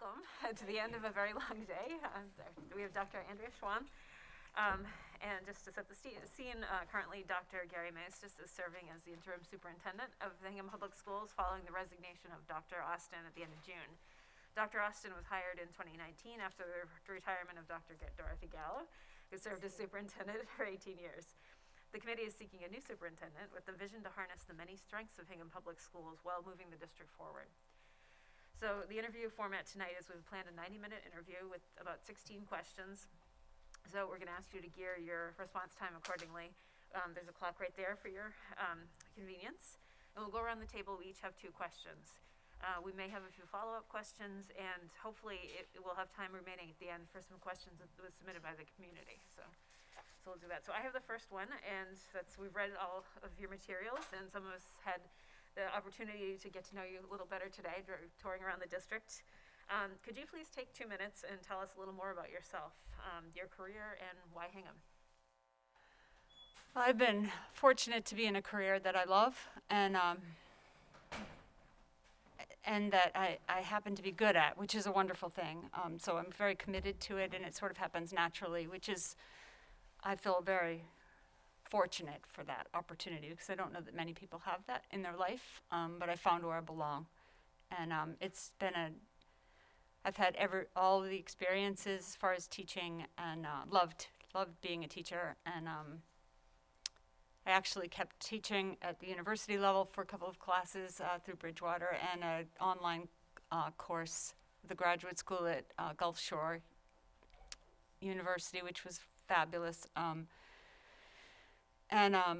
welcome to the end of a very long day. We have Dr. Andrea Schwamb. And just to set the scene, currently Dr. Gary Maestas is serving as the interim superintendent of the Hingham Public Schools following the resignation of Dr. Austin at the end of June. Dr. Austin was hired in 2019 after the retirement of Dr. Dorothy Gallo, who served as superintendent for 18 years. The committee is seeking a new superintendent with the vision to harness the many strengths of Hingham Public Schools while moving the district forward. So the interview format tonight is we've planned a 90-minute interview with about 16 questions. So we're going to ask you to gear your response time accordingly. There's a clock right there for your convenience. And we'll go around the table. We each have 2 questions. We may have a few follow-up questions, and hopefully we'll have time remaining at the end for some questions that was submitted by the community. So we'll do that. So I have the first one, and we've read all of your materials, and some of us had the opportunity to get to know you a little better today, touring around the district. Could you please take 2 minutes and tell us a little more about yourself, your career, and why Hingham? Well, I've been fortunate to be in a career that I love and that I happen to be good at, which is a wonderful thing. So I'm very committed to it, and it sort of happens naturally, which is, I feel very fortunate for that opportunity because I don't know that many people have that in their life, but I found where I belong. And it's been I've had all the experiences as far as teaching, and loved being a teacher. And I actually kept teaching at the university level for a couple of classes through Bridgewater, and an online course at the graduate school at Gulf Shore University, which was fabulous. And I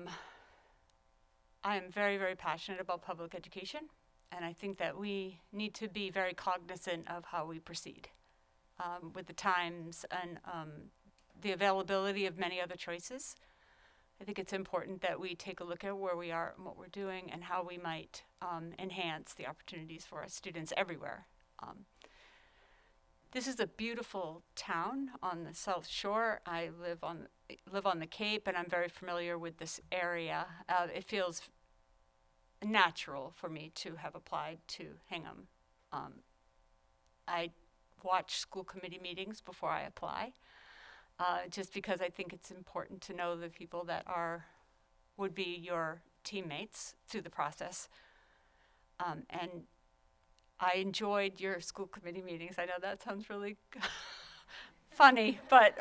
am very, very passionate about public education, and I think that we need to be very cognizant of how we proceed with the times and the availability of many other choices. I think it's important that we take a look at where we are and what we're doing and how we might enhance the opportunities for our students everywhere. This is a beautiful town on the South Shore. I live on the Cape, and I'm very familiar with this area. It feels natural for me to have applied to Hingham. I watch school committee meetings before I apply, just because I think it's important to know the people that would be your teammates through the process. And I enjoyed your school committee meetings. I know that sounds really funny, but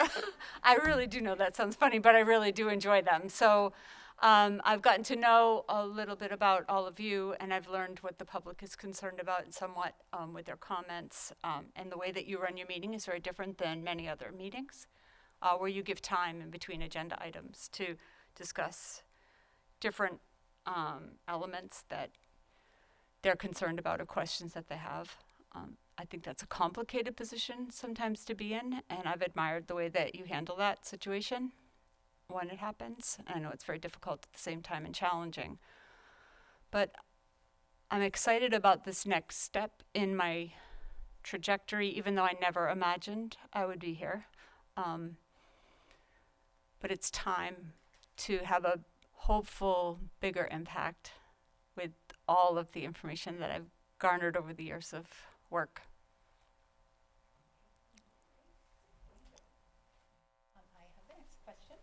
I really do know that sounds funny, but I really do enjoy them. So I've gotten to know a little bit about all of you, and I've learned what the public is concerned about and somewhat with their comments. And the way that you run your meeting is very different than many other meetings, where you give time in between agenda items to discuss different elements that they're concerned about or questions that they have. I think that's a complicated position sometimes to be in, and I've admired the way that you handle that situation when it happens. I know it's very difficult at the same time and challenging. But I'm excited about this next step in my trajectory, even though I never imagined I would be here. But it's time to have a hopeful, bigger impact with all of the information that I've garnered over the years of work. I have the next question.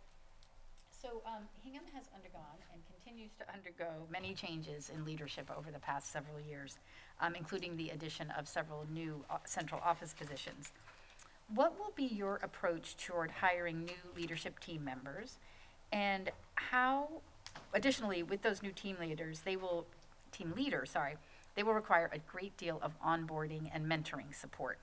So Hingham has undergone and continues to undergo many changes in leadership over the past several years, including the addition of several new central office positions. What will be your approach toward hiring new leadership team members, and how, additionally, with those new team leaders, they will require a great deal of onboarding and mentoring support.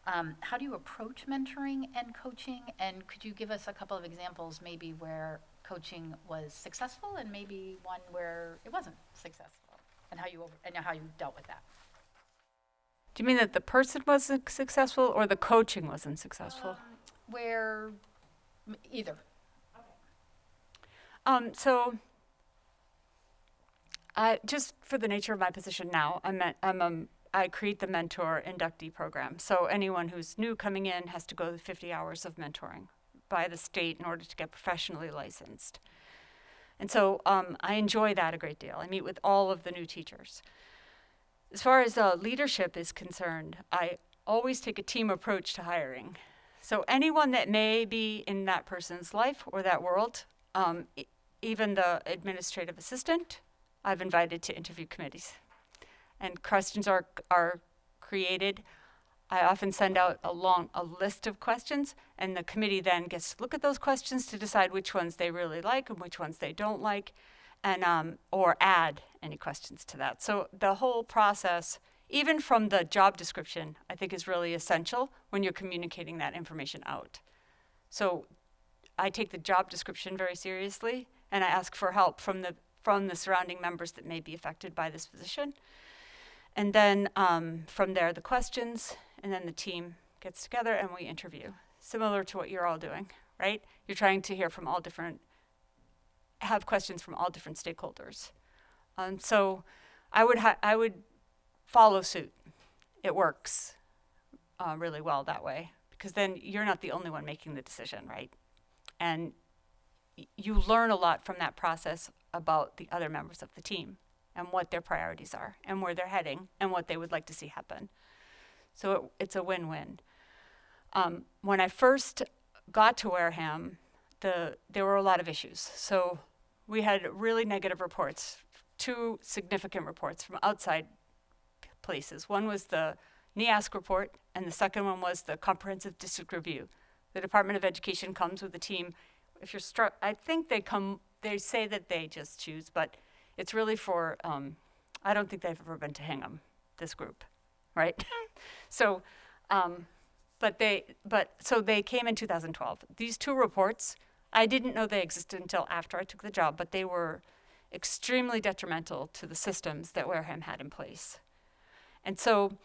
How do you approach mentoring and coaching? And could you give us a couple of examples maybe where coaching was successful and maybe one where it wasn't successful, and how you dealt with that? Do you mean that the person wasn't successful or the coaching wasn't successful? Either. So just for the nature of my position now, I create the mentor inductee program. So anyone who's new coming in has to go to 50 hours of mentoring by the state in order to get professionally licensed. And so I enjoy that a great deal. I meet with all of the new teachers. As far as leadership is concerned, I always take a team approach to hiring. So anyone that may be in that person's life or that world, even the administrative assistant, I've invited to interview committees. And questions are created. I often send out a list of questions, and the committee then gets to look at those questions to decide which ones they really like and which ones they don't like, and or add any questions to that. So the whole process, even from the job description, I think is really essential when you're communicating that information out. So I take the job description very seriously, and I ask for help from the surrounding members that may be affected by this position. And then from there, the questions, and then the team gets together and we interview, similar to what you're all doing, right? You're trying to hear from have questions from all different stakeholders. So I would follow suit. It works really well that way, because then you're not the only one making the decision, right? And you learn a lot from that process about the other members of the team and what their priorities are and where they're heading and what they would like to see happen. So it's a win-win. When I first got to Wareham, there were a lot of issues. So we had really negative reports, 2 significant reports from outside places. One was the NEASC report, and the second one was the Comprehensive District Review. The Department of Education comes with a team. If you're I think they say that they just choose, but it's really for, I don't think they've ever been to Hingham, this group, right? So, so they came in 2012. These 2 reports, I didn't know they existed until after I took the job, but they were extremely detrimental to the systems that Wareham had in place. And so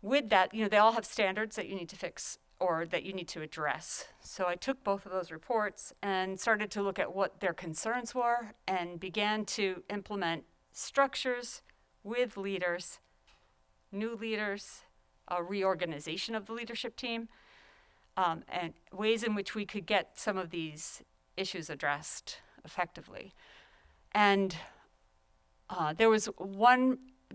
with that, they all have standards that you need to fix or that you need to address. So I took both of those reports and started to look at what their concerns were and began to implement structures with leaders, new leaders, a reorganization of the leadership team, and ways in which we could get some of these issues addressed effectively. And there was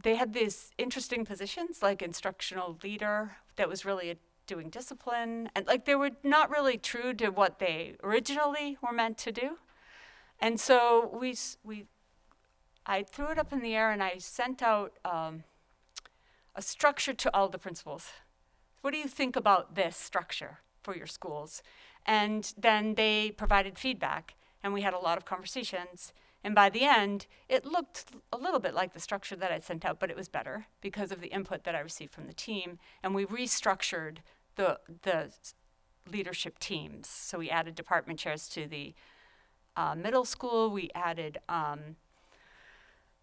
they had these interesting positions like instructional leader that was really doing discipline, and they were not really true to what they originally were meant to do. And so I threw it up in the air and I sent out a structure to all the principals. What do you think about this structure for your schools? And then they provided feedback, and we had a lot of conversations. And by the end, it looked a little bit like the structure that I sent out, but it was better because of the input that I received from the team. And we restructured the leadership teams. So we added department chairs to the middle school. We added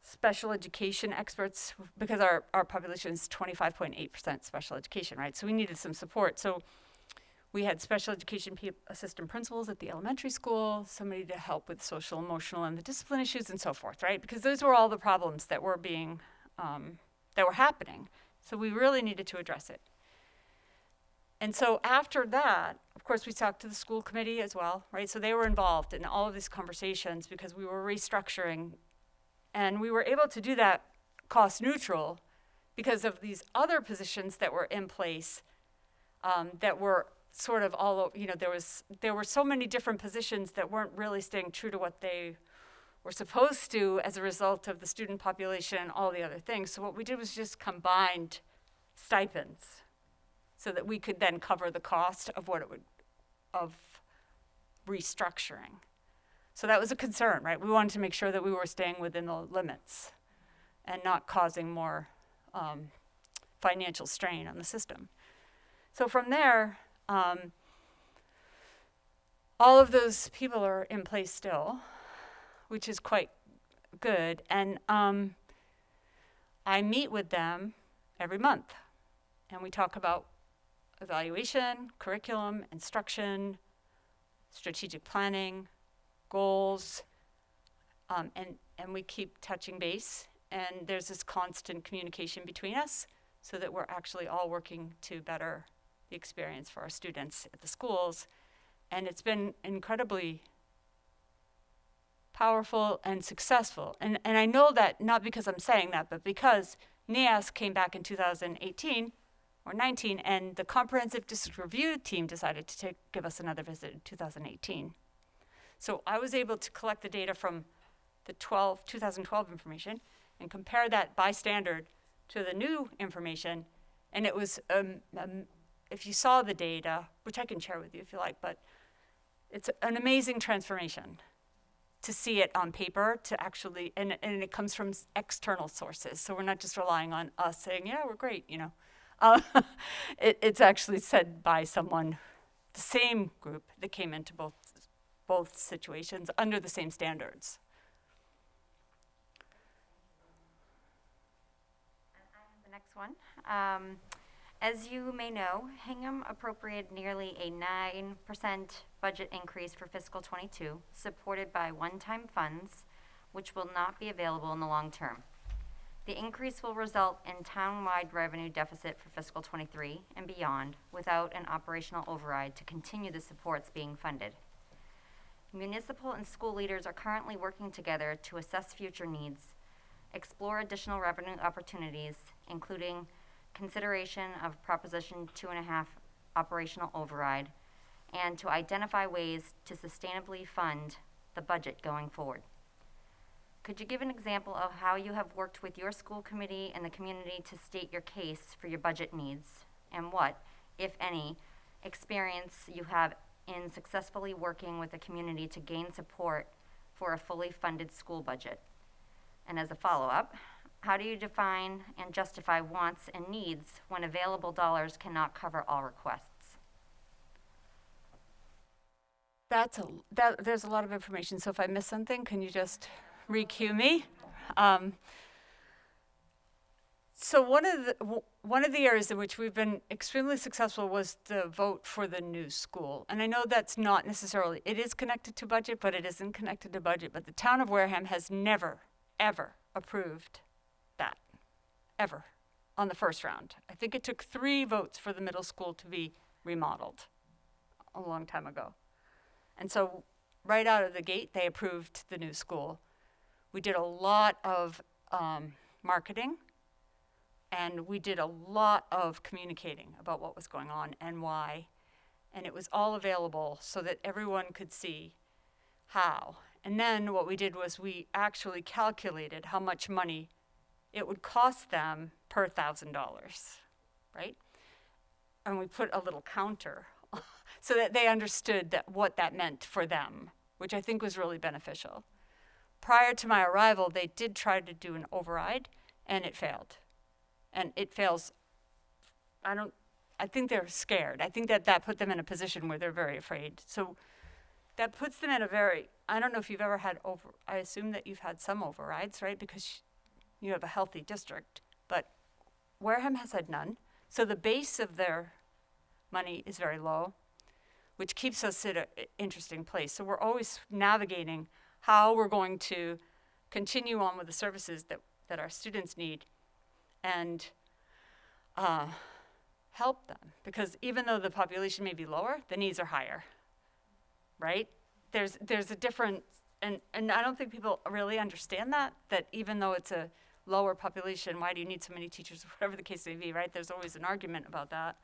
special education experts, because our population is 25.8% special education, right? So we needed some support. So we had special education assistant principals at the elementary school, somebody to help with social, emotional, and the discipline issues and so forth, right? Because those were all the problems that were happening. So we really needed to address it. And so after that, of course, we talked to the school committee as well, right? So they were involved in all of these conversations because we were restructuring. And we were able to do that cost neutral because of these other positions that were in place that were sort of there were so many different positions that weren't really staying true to what they were supposed to as a result of the student population and all the other things. So what we did was just combined stipends so that we could then cover the cost of of restructuring. So that was a concern, right? We wanted to make sure that we were staying within the limits and not causing more financial strain on the system. So from there, all of those people are in place still, which is quite good. And I meet with them every month, and we talk about evaluation, curriculum, instruction, strategic planning, goals, and we keep touching base. And there's this constant communication between us so that we're actually all working to better the experience for our students at the schools. And it's been incredibly powerful and successful. And I know that not because I'm saying that, but because NEASC came back in 2018 or 19, and the Comprehensive District Review team decided to give us another visit in 2018. So I was able to collect the data from the 2012 information and compare that by standard to the new information, and it was, if you saw the data, which I can share with you if you like, but it's an amazing transformation to see it on paper, to actually, and it comes from external sources. So we're not just relying on us saying, yeah, we're great, you know. It's actually said by someone, the same group that came into both situations under the same standards. I have the next one. As you may know, Hingham appropriated nearly a 9% budget increase for fiscal '22, supported by one-time funds, which will not be available in the long term. The increase will result in town-wide revenue deficit for fiscal '23 and beyond without an operational override to continue the supports being funded. Municipal and school leaders are currently working together to assess future needs, explore additional revenue opportunities, including consideration of Proposition 2.5 operational override, and to identify ways to sustainably fund the budget going forward. Could you give an example of how you have worked with your school committee and the community to state your case for your budget needs, and what, if any, experience you have in successfully working with the community to gain support for a fully funded school budget? And as a follow-up, how do you define and justify wants and needs when available dollars cannot cover all requests? There's a lot of information, so if I miss something, can you just re-cue me? So one of the areas in which we've been extremely successful was the vote for the new school. And I know that's not necessarily, it is connected to budget, but it isn't connected to budget. But the town of Wareham has never, ever approved that, ever, on the first round. I think it took 3 votes for the middle school to be remodeled a long time ago. And so right out of the gate, they approved the new school. We did a lot of marketing, and we did a lot of communicating about what was going on and why. And it was all available so that everyone could see how. And then what we did was we actually calculated how much money it would cost them per $1,000, right? And we put a little counter so that they understood what that meant for them, which I think was really beneficial. Prior to my arrival, they did try to do an override, and it failed. And it fails, I think they're scared. I think that put them in a position where they're very afraid. So that puts them in a very, I don't know if you've ever had I assume that you've had some overrides, right? Because you have a healthy district, but Wareham has had none. So the base of their money is very low, which keeps us in an interesting place. So we're always navigating how we're going to continue on with the services that our students need and help them. Because even though the population may be lower, the needs are higher, right? There's a difference, and I don't think people really understand that even though it's a lower population, why do you need so many teachers, whatever the case may be, right? There's always an argument about that.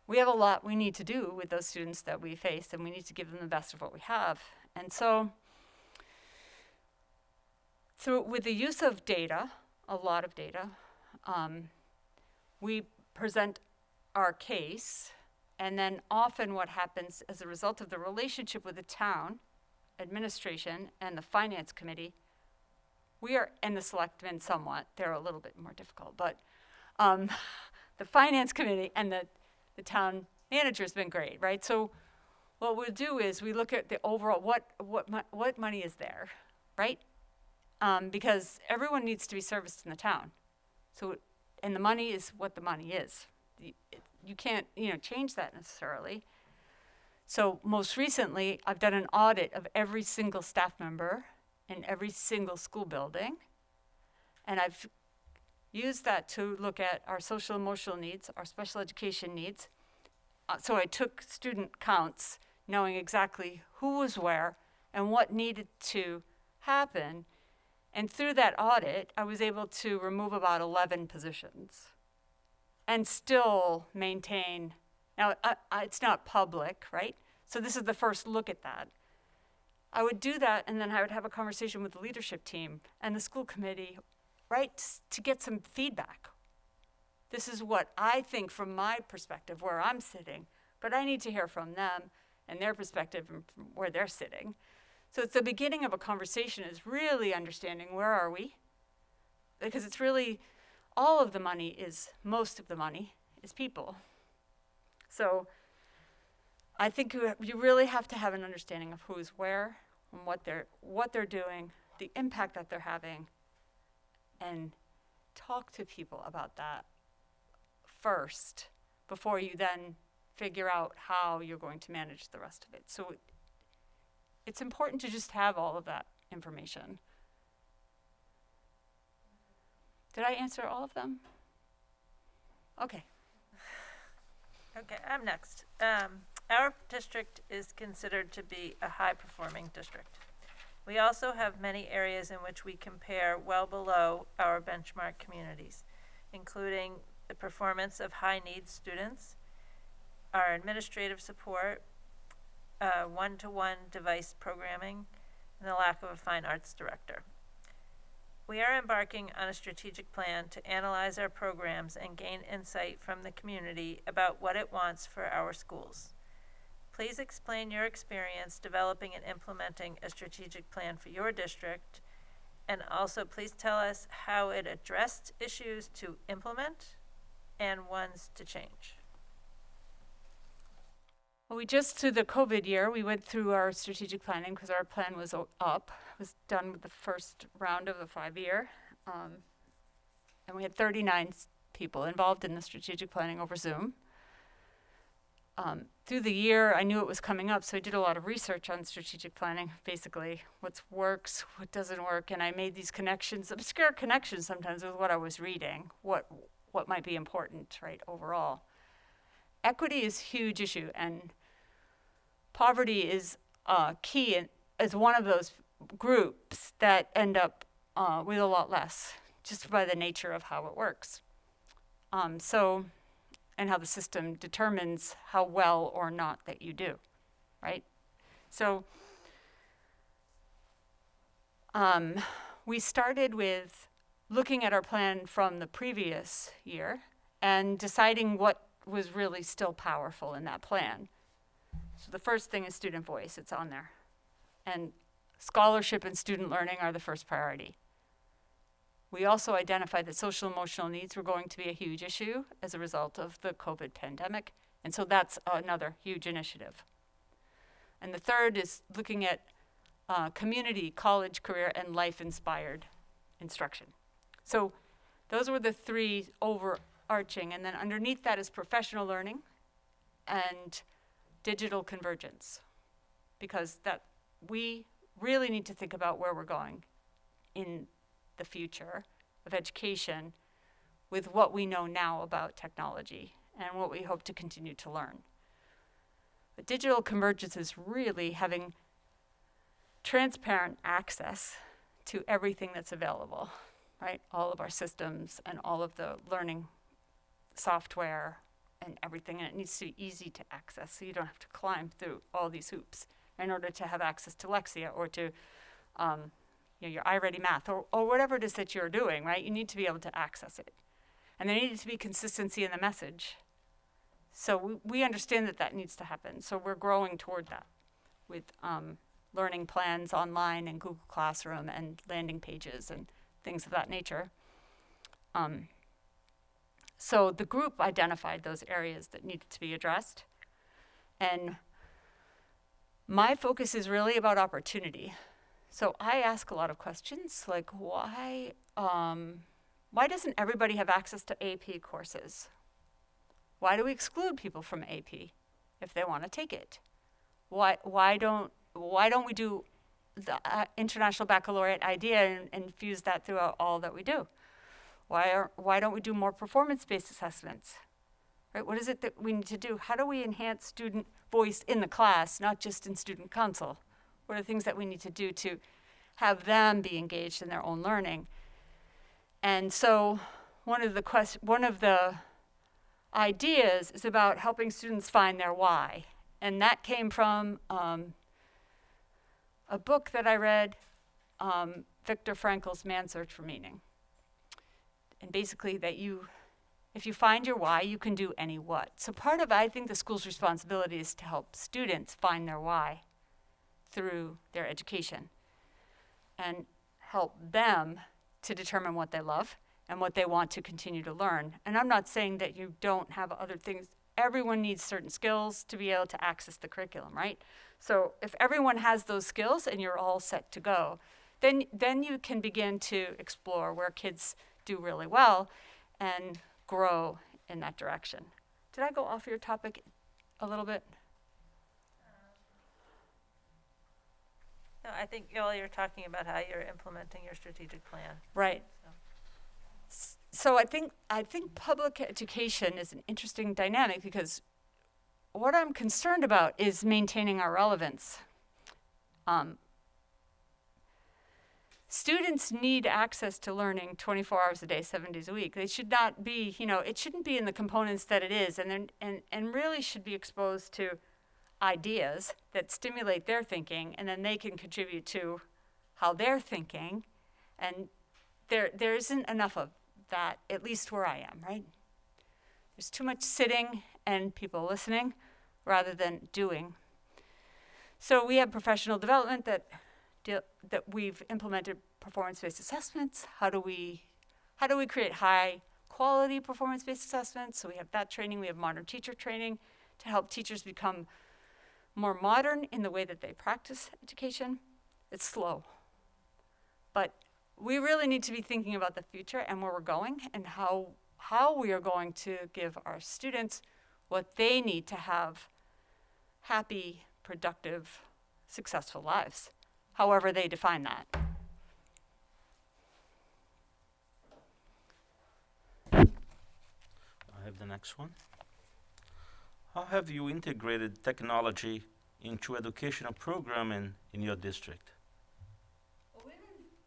We have a lot we need to do with those students that we face, and we need to give them the best of what we have. And so, with the use of data, a lot of data, we present our case, and then often what happens as a result of the relationship with the town administration and the finance committee, and the selectmen somewhat, they're a little bit more difficult, but the finance committee and the town manager has been great, right? So what we'll do is we look at the overall, what money is there, right? Because everyone needs to be serviced in the town. So, and the money is what the money is. You can't, change that necessarily. So most recently, I've done an audit of every single staff member in every single school building. And I've used that to look at our social emotional needs, our special education needs. So I took student counts, knowing exactly who was where and what needed to happen. And through that audit, I was able to remove about 11 positions. and still maintain. Now, it's not public, right? So this is the first look at that. I would do that, and then I would have a conversation with the leadership team and the school committee, right, to get some feedback. This is what I think from my perspective, where I'm sitting, but I need to hear from them and their perspective and from where they're sitting. So it's the beginning of a conversation, is really understanding where are we? Because it's really, most of the money is people. So I think you really have to have an understanding of who's where and what they're doing, the impact that they're having, and talk to people about that first before you then figure out how you're going to manage the rest of it. So it's important to just have all of that information. Did I answer all of them? Okay. Okay, I'm next. Our district is considered to be a high-performing district. We also have many areas in which we compare well below our benchmark communities, including the performance of high-needs students, our administrative support, one-to-one device programming, and the lack of a fine arts director. We are embarking on a strategic plan to analyze our programs and gain insight from the community about what it wants for our schools. Please explain your experience developing and implementing a strategic plan for your district, and also please tell us how it addressed issues to implement and ones to change. Well, through the COVID year, we went through our strategic planning because our plan was was done with the first round of the 5-year. And we had 39 people involved in the strategic planning over Zoom. Through the year, I knew it was coming up, so I did a lot of research on strategic planning, basically what works, what doesn't work, and I made these connections, obscure connections sometimes with what I was reading, what might be important, right, overall. Equity is a huge issue, and poverty is key as one of those groups that end up with a lot less, just by the nature of how it works. And how the system determines how well or not that you do, right? So we started with looking at our plan from the previous year and deciding what was really still powerful in that plan. So the first thing is student voice, it's on there. And scholarship and student learning are the first priority. We also identified that social emotional needs were going to be a huge issue as a result of the COVID pandemic, and so that's another huge initiative. And the third is looking at community, college, career, and life-inspired instruction. So those were the three overarching, and then underneath that is professional learning and digital convergence, because that we really need to think about where we're going in the future of education with what we know now about technology and what we hope to continue to learn. But digital convergence is really having transparent access to everything that's available, right? All of our systems and all of the learning software and everything, and it needs to be easy to access so you don't have to climb through all these hoops in order to have access to Lexia or to your iReady Math or whatever it is that you're doing, right? You need to be able to access it. And there needs to be consistency in the message. So we understand that needs to happen. So we're growing toward that with learning plans online and Google Classroom and landing pages and things of that nature. So the group identified those areas that needed to be addressed. And my focus is really about opportunity. So I ask a lot of questions like why doesn't everybody have access to AP courses? Why do we exclude people from AP if they want to take it? Why don't we do the International Baccalaureate idea and infuse that throughout all that we do? Why don't we do more performance-based assessments? Right? What is it that we need to do? How do we enhance student voice in the class, not just in student council? What are the things that we need to do to have them be engaged in their own learning? And so one of the ideas is about helping students find their why. And that came from a book that I read, Viktor Frankl's Man's Search for Meaning. And basically that if you find your why, you can do any what. So part of, I think, the school's responsibility is to help students find their why through their education and help them to determine what they love and what they want to continue to learn. And I'm not saying that you don't have other things. Everyone needs certain skills to be able to access the curriculum, right? So if everyone has those skills and you're all set to go, then you can begin to explore where kids do really well and grow in that direction. Did I go off your topic a little bit? No, I think you're talking about how you're implementing your strategic plan. Right. So I think public education is an interesting dynamic because what I'm concerned about is maintaining our relevance. Students need access to learning 24 hours a day, 7 days a week. They should not be, it shouldn't be in the components that it is, and really should be exposed to ideas that stimulate their thinking, and then they can contribute to how they're thinking. And there isn't enough of that, at least where I am, right? There's too much sitting and people listening rather than doing. So we have professional development that we've implemented performance-based assessments. How do we create high quality performance-based assessments? So we have that training. We have modern teacher training to help teachers become more modern in the way that they practice education. It's slow, but we really need to be thinking about the future and where we're going and how we are going to give our students what they need to have happy, productive, successful lives, however they define that. I have the next one. How have you integrated technology into educational programming in your district?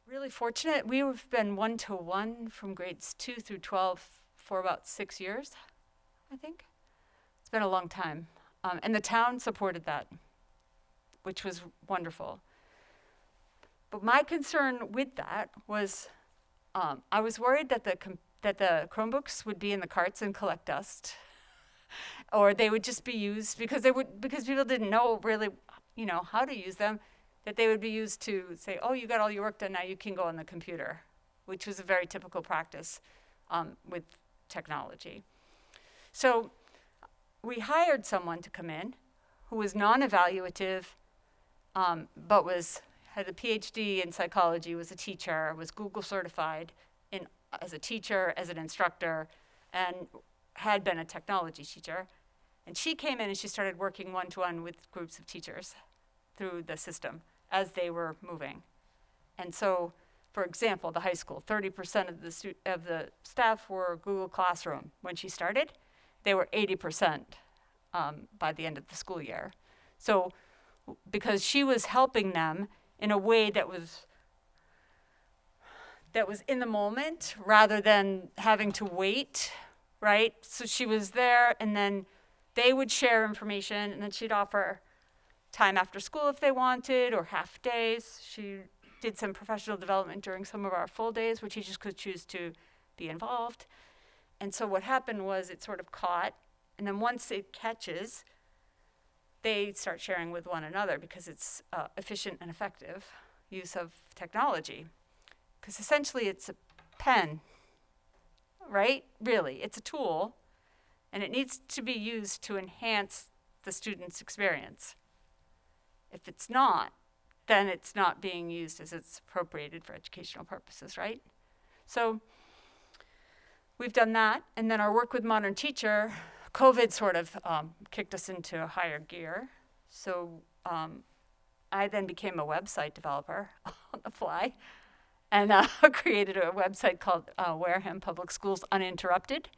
Really fortunate. We've been 1-to-1 from grades 2 through 12 for about 6 years, I think. It's been a long time. And the town supported that, which was wonderful. But my concern with that was I was worried that the Chromebooks would be in the carts and collect dust, or they would just be used because people didn't know really, how to use them. That they would be used to say, oh, you got all your work done, now you can go on the computer, which was a very typical practice with technology. So we hired someone to come in who was non-evaluative, but had a PhD in psychology, was a teacher, was Google certified as a teacher, as an instructor, and had been a technology teacher. And she came in and she started working 1-to-1 with groups of teachers through the system as they were moving. And so, for example, the high school, 30% of the staff were Google Classroom. When she started, they were 80% by the end of the school year. So, because she was helping them in a way that was in the moment rather than having to wait, right? So she was there, and then they would share information, and then she'd offer time after school if they wanted, or half days. She did some professional development during some of our full days where teachers could choose to be involved. And so what happened was it sort of caught, and then once it catches, they start sharing with one another because it's efficient and effective use of technology. Because essentially it's a pen, right? Really, it's a tool, and it needs to be used to enhance the student's experience. If it's not, then it's not being used as it's appropriated for educational purposes, right? So we've done that, and then our work with Modern Teacher, COVID sort of kicked us into a higher gear. So I then became a website developer on the fly, and created a website called Wareham Public Schools Uninterrupted,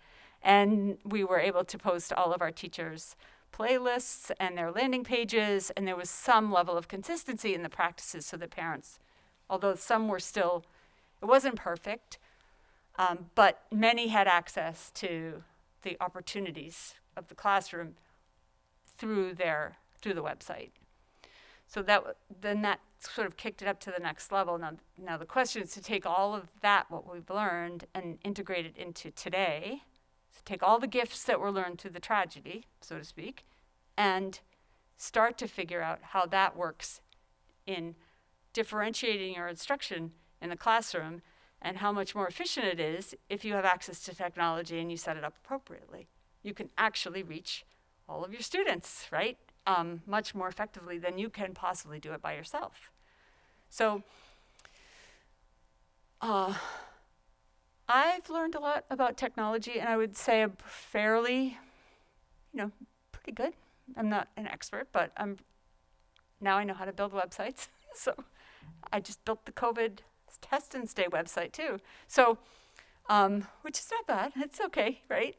and we were able to post all of our teachers' playlists and their landing pages, and there was some level of consistency in the practices so that parents, although some were still, it wasn't perfect, but many had access to the opportunities of the classroom through the website. So then that sort of kicked it up to the next level. Now the question is to take all of that, what we've learned, and integrate it into today. So take all the gifts that were learned through the tragedy, so to speak, and start to figure out how that works in differentiating your instruction in the classroom, and how much more efficient it is if you have access to technology and you set it up appropriately. You can actually reach all of your students, right? Much more effectively than you can possibly do it by yourself. So I've learned a lot about technology, and I would say I'm fairly, pretty good. I'm not an expert, but now I know how to build websites. So I just built the COVID Test and Stay website too. So, which is not bad. It's okay, right?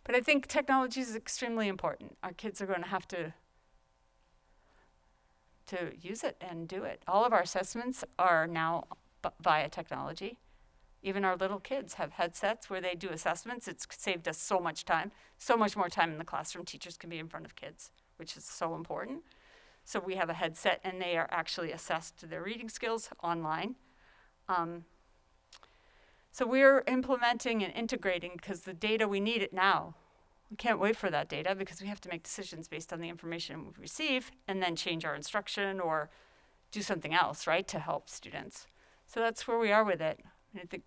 But I think technology is extremely important. Our kids are going to have to use it and do it. All of our assessments are now via technology. Even our little kids have headsets where they do assessments. It's saved us so much time, so much more time in the classroom. Teachers can be in front of kids, which is so important. So we have a headset, and they are actually assessed to their reading skills online. So we're implementing and integrating because the data, we need it now. We can't wait for that data because we have to make decisions based on the information we receive and then change our instruction or do something else, right, to help students. So that's where we are with it. I think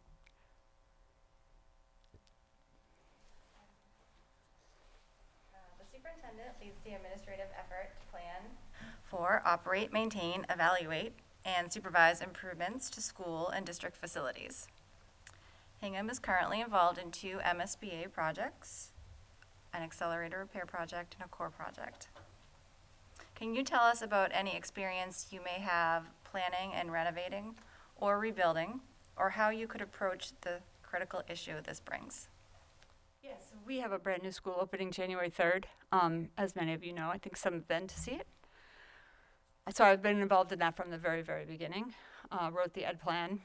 the superintendent leads the administrative effort to plan for, operate, maintain, evaluate, and supervise improvements to school and district facilities. Hingham is currently involved in 2 MSBA projects, an accelerator repair project and a core project. Can you tell us about any experience you may have planning and renovating or rebuilding, or how you could approach the critical issue this brings? yes, we have a brand new school opening January 3rd. As many of you know, I think some have been to see it. So I've been involved in that from the very, very beginning. Wrote the ed plan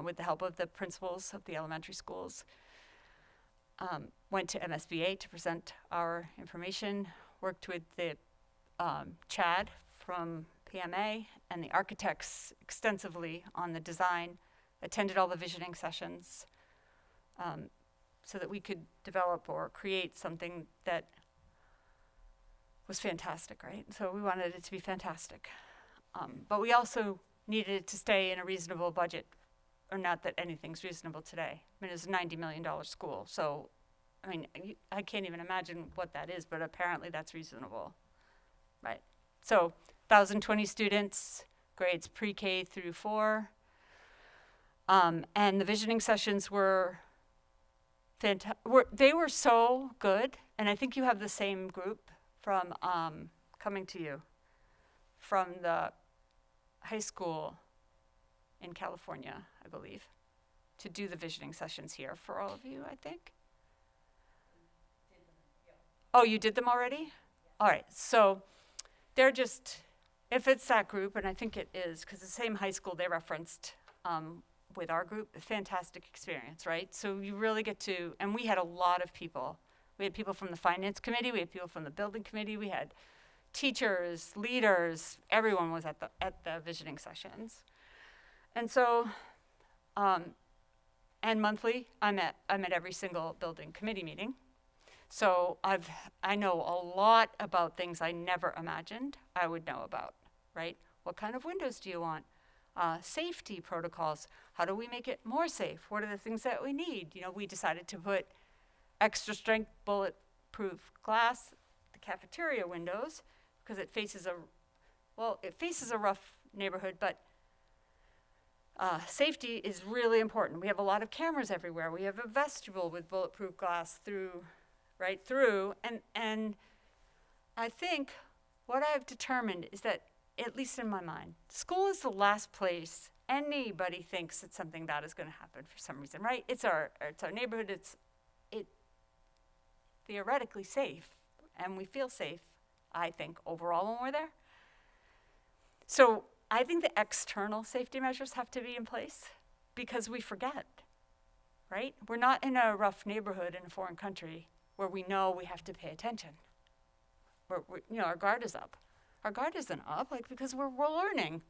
with the help of the principals of the elementary schools. Went to MSBA to present our information, worked with the Chad from PMA and the architects extensively on the design, attended all the visioning sessions so that we could develop or create something that was fantastic, right? So we wanted it to be fantastic. But we also needed it to stay in a reasonable budget, or not that anything's reasonable today. I mean, it's a $90 million school, so I mean, I can't even imagine what that is, but apparently that's reasonable, right? So 1,020 students, grades pre-K through 4. And the visioning sessions were they were so good, and I think you have the same group from coming to you from the high school in California, I believe, to do the visioning sessions here for all of you, I think. Oh, you did them already? All right, so they're just, if it's that group, and I think it is, because the same high school they referenced with our group, a fantastic experience, right? So you really get to, and we had a lot of people. We had people from the finance committee, we had people from the building committee, we had teachers, leaders, everyone was at the visioning sessions. And so, and monthly, I'm at every single building committee meeting. So I know a lot about things I never imagined I would know about, right? What kind of windows do you want? Safety protocols. How do we make it more safe? What are the things that we need? You know, we decided to put extra strength bulletproof glass, the cafeteria windows, because it faces a rough neighborhood, but safety is really important. We have a lot of cameras everywhere. We have a vestibule with bulletproof glass right through, and I think what I've determined is that, at least in my mind, school is the last place anybody thinks that something bad is going to happen for some reason, right? It's our neighborhood. It's theoretically safe, and we feel safe, I think, overall when we're there. So I think the external safety measures have to be in place because we forget, right? We're not in a rough neighborhood in a foreign country where we know we have to pay attention. Our guard is up. Our guard isn't up, because we're learning,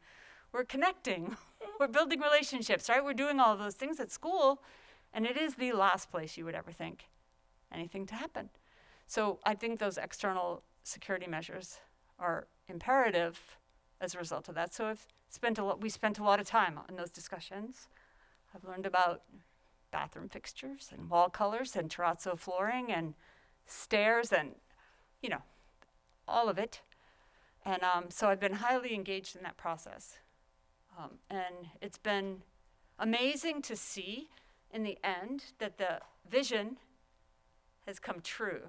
we're connecting, we're building relationships, right? We're doing all of those things at school, and it is the last place you would ever think anything to happen. So I think those external security measures are imperative as a result of that. So we spent a lot of time on those discussions. I've learned about bathroom fixtures and wall colors and terrazzo flooring and stairs and, all of it. And so I've been highly engaged in that process. And it's been amazing to see in the end that the vision has come true.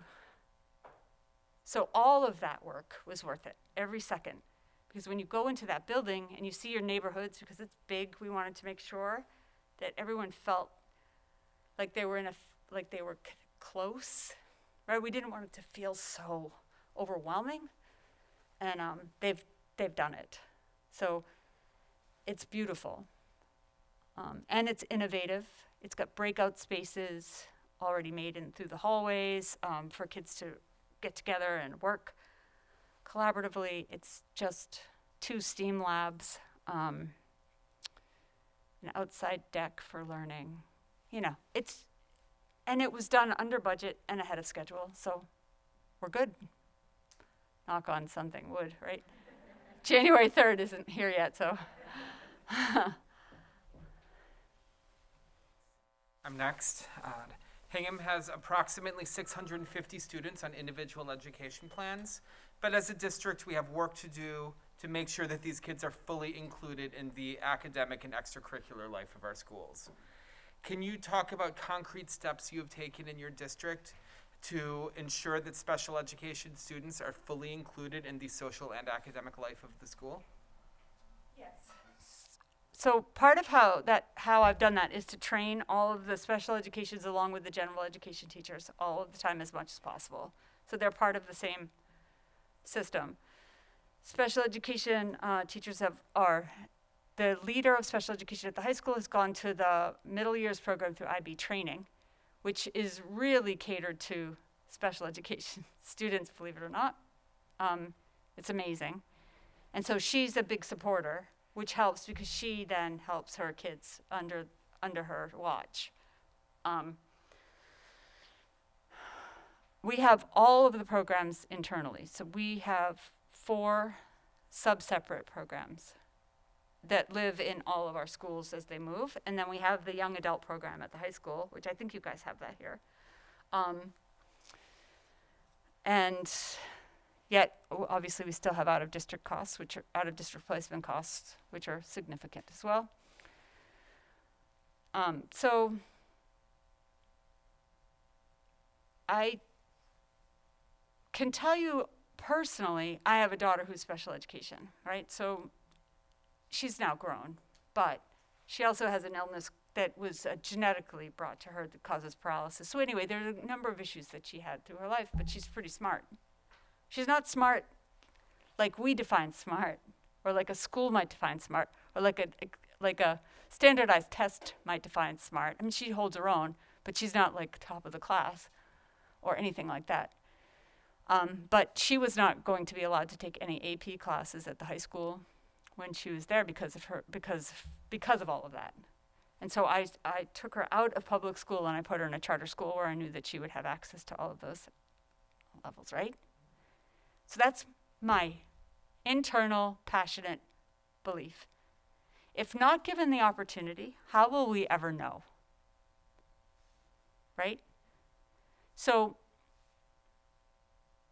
So all of that work was worth it, every second. Because when you go into that building and you see your neighborhoods, because it's big, we wanted to make sure that everyone felt like they were close, right? We didn't want it to feel so overwhelming, and they've done it. So it's beautiful, and it's innovative. It's got breakout spaces already made in through the hallways for kids to get together and work collaboratively. It's just 2 STEAM labs, an outside deck for learning. And it was done under budget and ahead of schedule, so we're good. Knock on something, wood, right? January 3rd isn't here yet, so. I'm next. Hingham has approximately 650 students on individual education plans, but as a district, we have work to do to make sure that these kids are fully included in the academic and extracurricular life of our schools. Can you talk about concrete steps you have taken in your district to ensure that special education students are fully included in the social and academic life of the school? Yes. So part of how I've done that is to train all of the special educations along with the general education teachers all of the time as much as possible. So they're part of the same system. Special education teachers the leader of special education at the high school has gone to the middle years program through IB training, which is really catered to special education students, believe it or not. It's amazing. And so she's a big supporter, which helps because she then helps her kids under her watch. We have all of the programs internally. So we have 4 sub-separate programs that live in all of our schools as they move. And then we have the young adult program at the high school, which I think you guys have that here. And yet, obviously, we still have out-of-district costs, which are out-of-district placement costs, which are significant as well. So I can tell you personally, I have a daughter who's special education, right? So she's now grown, but she also has an illness that was genetically brought to her that causes paralysis. So anyway, there are a number of issues that she had through her life, but she's pretty smart. She's not smart like we define smart, or like a school might define smart, or like a standardized test might define smart. I mean, she holds her own, but she's not like top of the class or anything like that. But she was not going to be allowed to take any AP classes at the high school when she was there because of all of that. And so I took her out of public school and I put her in a charter school where I knew that she would have access to all of those levels, right? So that's my internal, passionate belief. If not given the opportunity, how will we ever know? Right? So,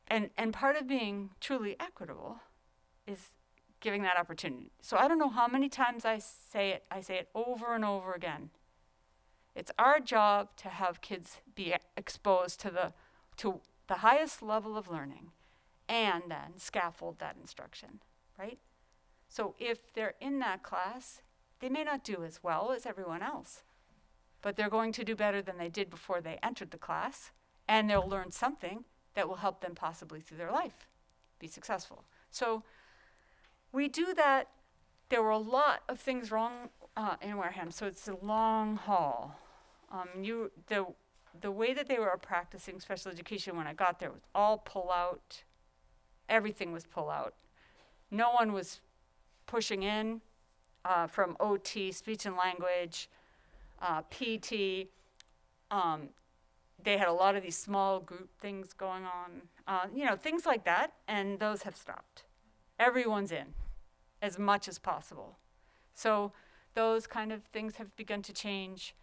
and part of being truly equitable is giving that opportunity. So I don't know how many times I say it over and over again. It's our job to have kids be exposed to the highest level of learning and then scaffold that instruction, right? So if they're in that class, they may not do as well as everyone else, but they're going to do better than they did before they entered the class, and they'll learn something that will help them possibly through their life be successful. So we do that. There were a lot of things wrong in Wareham, so it's a long haul. The way that they were practicing special education when I got there was all pull out. Everything was pull out. No one was pushing in from OT, speech and language, PT. They had a lot of these small group things going on, things like that, and those have stopped. Everyone's in as much as possible. So those kind of things have begun to change.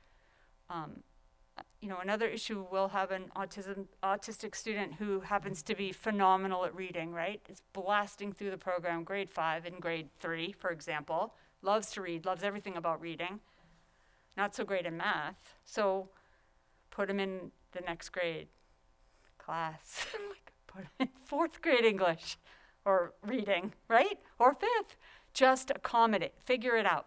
Another issue, we'll have an autistic student who happens to be phenomenal at reading, right? Is blasting through the program, grade 5 and grade 3, for example. Loves to read, loves everything about reading. Not so great in math. So put him in the next grade class. Put him in 4th grade English or reading, right? Or 5th. Just accommodate, figure it out,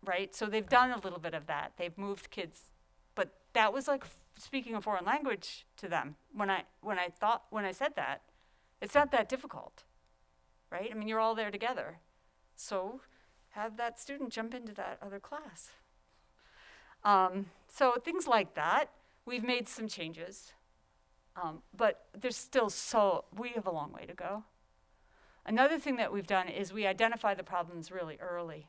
right? So they've done a little bit of that. They've moved kids. But that was like speaking a foreign language to them. When I said that, it's not that difficult, right? I mean, you're all there together. So have that student jump into that other class. So things like that. We've made some changes, but there's still we have a long way to go. Another thing that we've done is we identify the problems really early.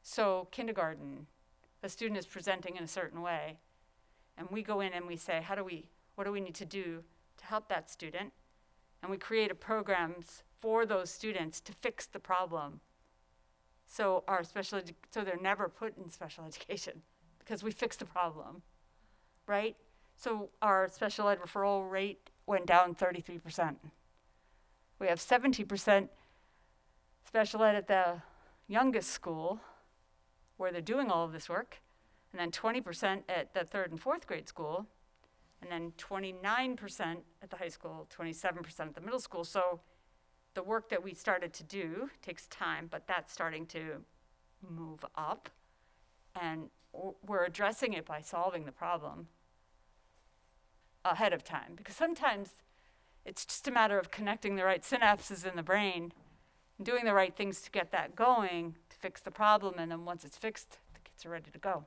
So kindergarten, a student is presenting in a certain way, and we go in and we say, what do we need to do to help that student? And we create programs for those students to fix the problem. So so they're never put in special education because we fix the problem, right? So our special ed referral rate went down 33%. We have 70% special ed at the youngest school where they're doing all of this work, and then 20% at the 3rd and 4th grade school, and then 29% at the high school, 27% at the middle school. So the work that we started to do takes time, but that's starting to move up, and we're addressing it by solving the problem ahead of time, because sometimes it's just a matter of connecting the right synapses in the brain, and doing the right things to get that going, to fix the problem, and then once it's fixed, the kids are ready to go.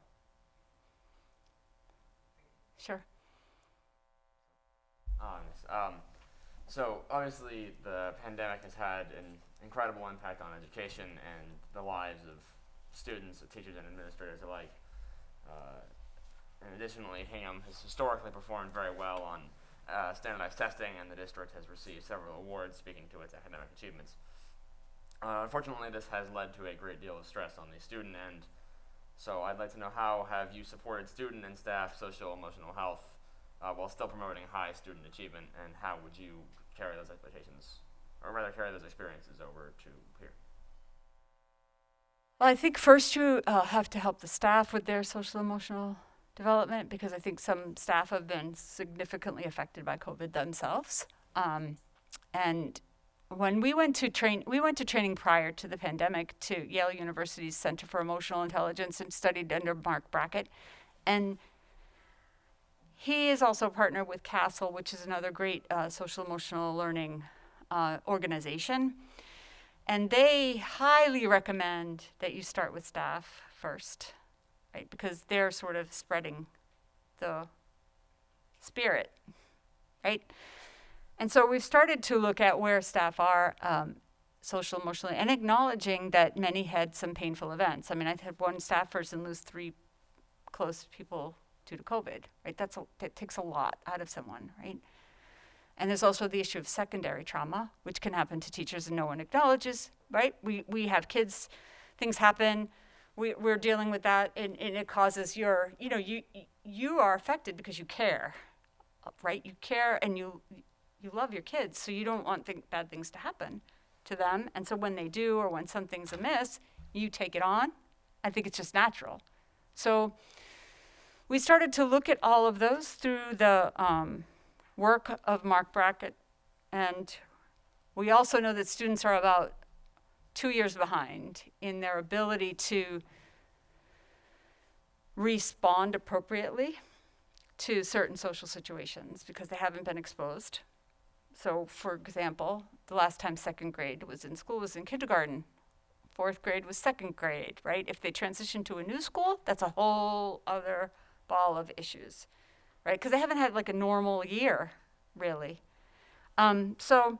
Sure. So obviously the pandemic has had an incredible impact on education and the lives of students, teachers, and administrators alike. And additionally, Hingham has historically performed very well on standardized testing, and the district has received several awards speaking to its academic achievements. Unfortunately, this has led to a great deal of stress on the student end. So I'd like to know, how have you supported student and staff social emotional health while still promoting high student achievement, and how would you carry those expectations, or rather carry those experiences over to here? Well, I think first you have to help the staff with their social emotional development, because I think some staff have been significantly affected by COVID themselves. And when we went to training prior to the pandemic to Yale University's Center for Emotional Intelligence and studied under Mark Brackett. And he is also a partner with CASEL, which is another great social emotional learning organization. And they highly recommend that you start with staff first, right? Because they're sort of spreading the spirit, right? And so we've started to look at where staff are social emotionally, and acknowledging that many had some painful events. I mean, I had one staff person lose 3 close people due to COVID, right? That takes a lot out of someone, right? And there's also the issue of secondary trauma, which can happen to teachers and no one acknowledges, right? We have kids, things happen, we're dealing with that, and it causes you are affected because you care, right? You care and you love your kids, so you don't want bad things to happen to them. And so when they do, or when something's amiss, you take it on. I think it's just natural. So we started to look at all of those through the work of Mark Brackett. And we also know that students are about 2 years behind in their ability to respond appropriately to certain social situations because they haven't been exposed. So, for example, the last time 2nd grade was in school was in kindergarten. 4th grade was 2nd grade, right? If they transition to a new school, that's a whole other ball of issues, right? Because they haven't had like a normal year, really. So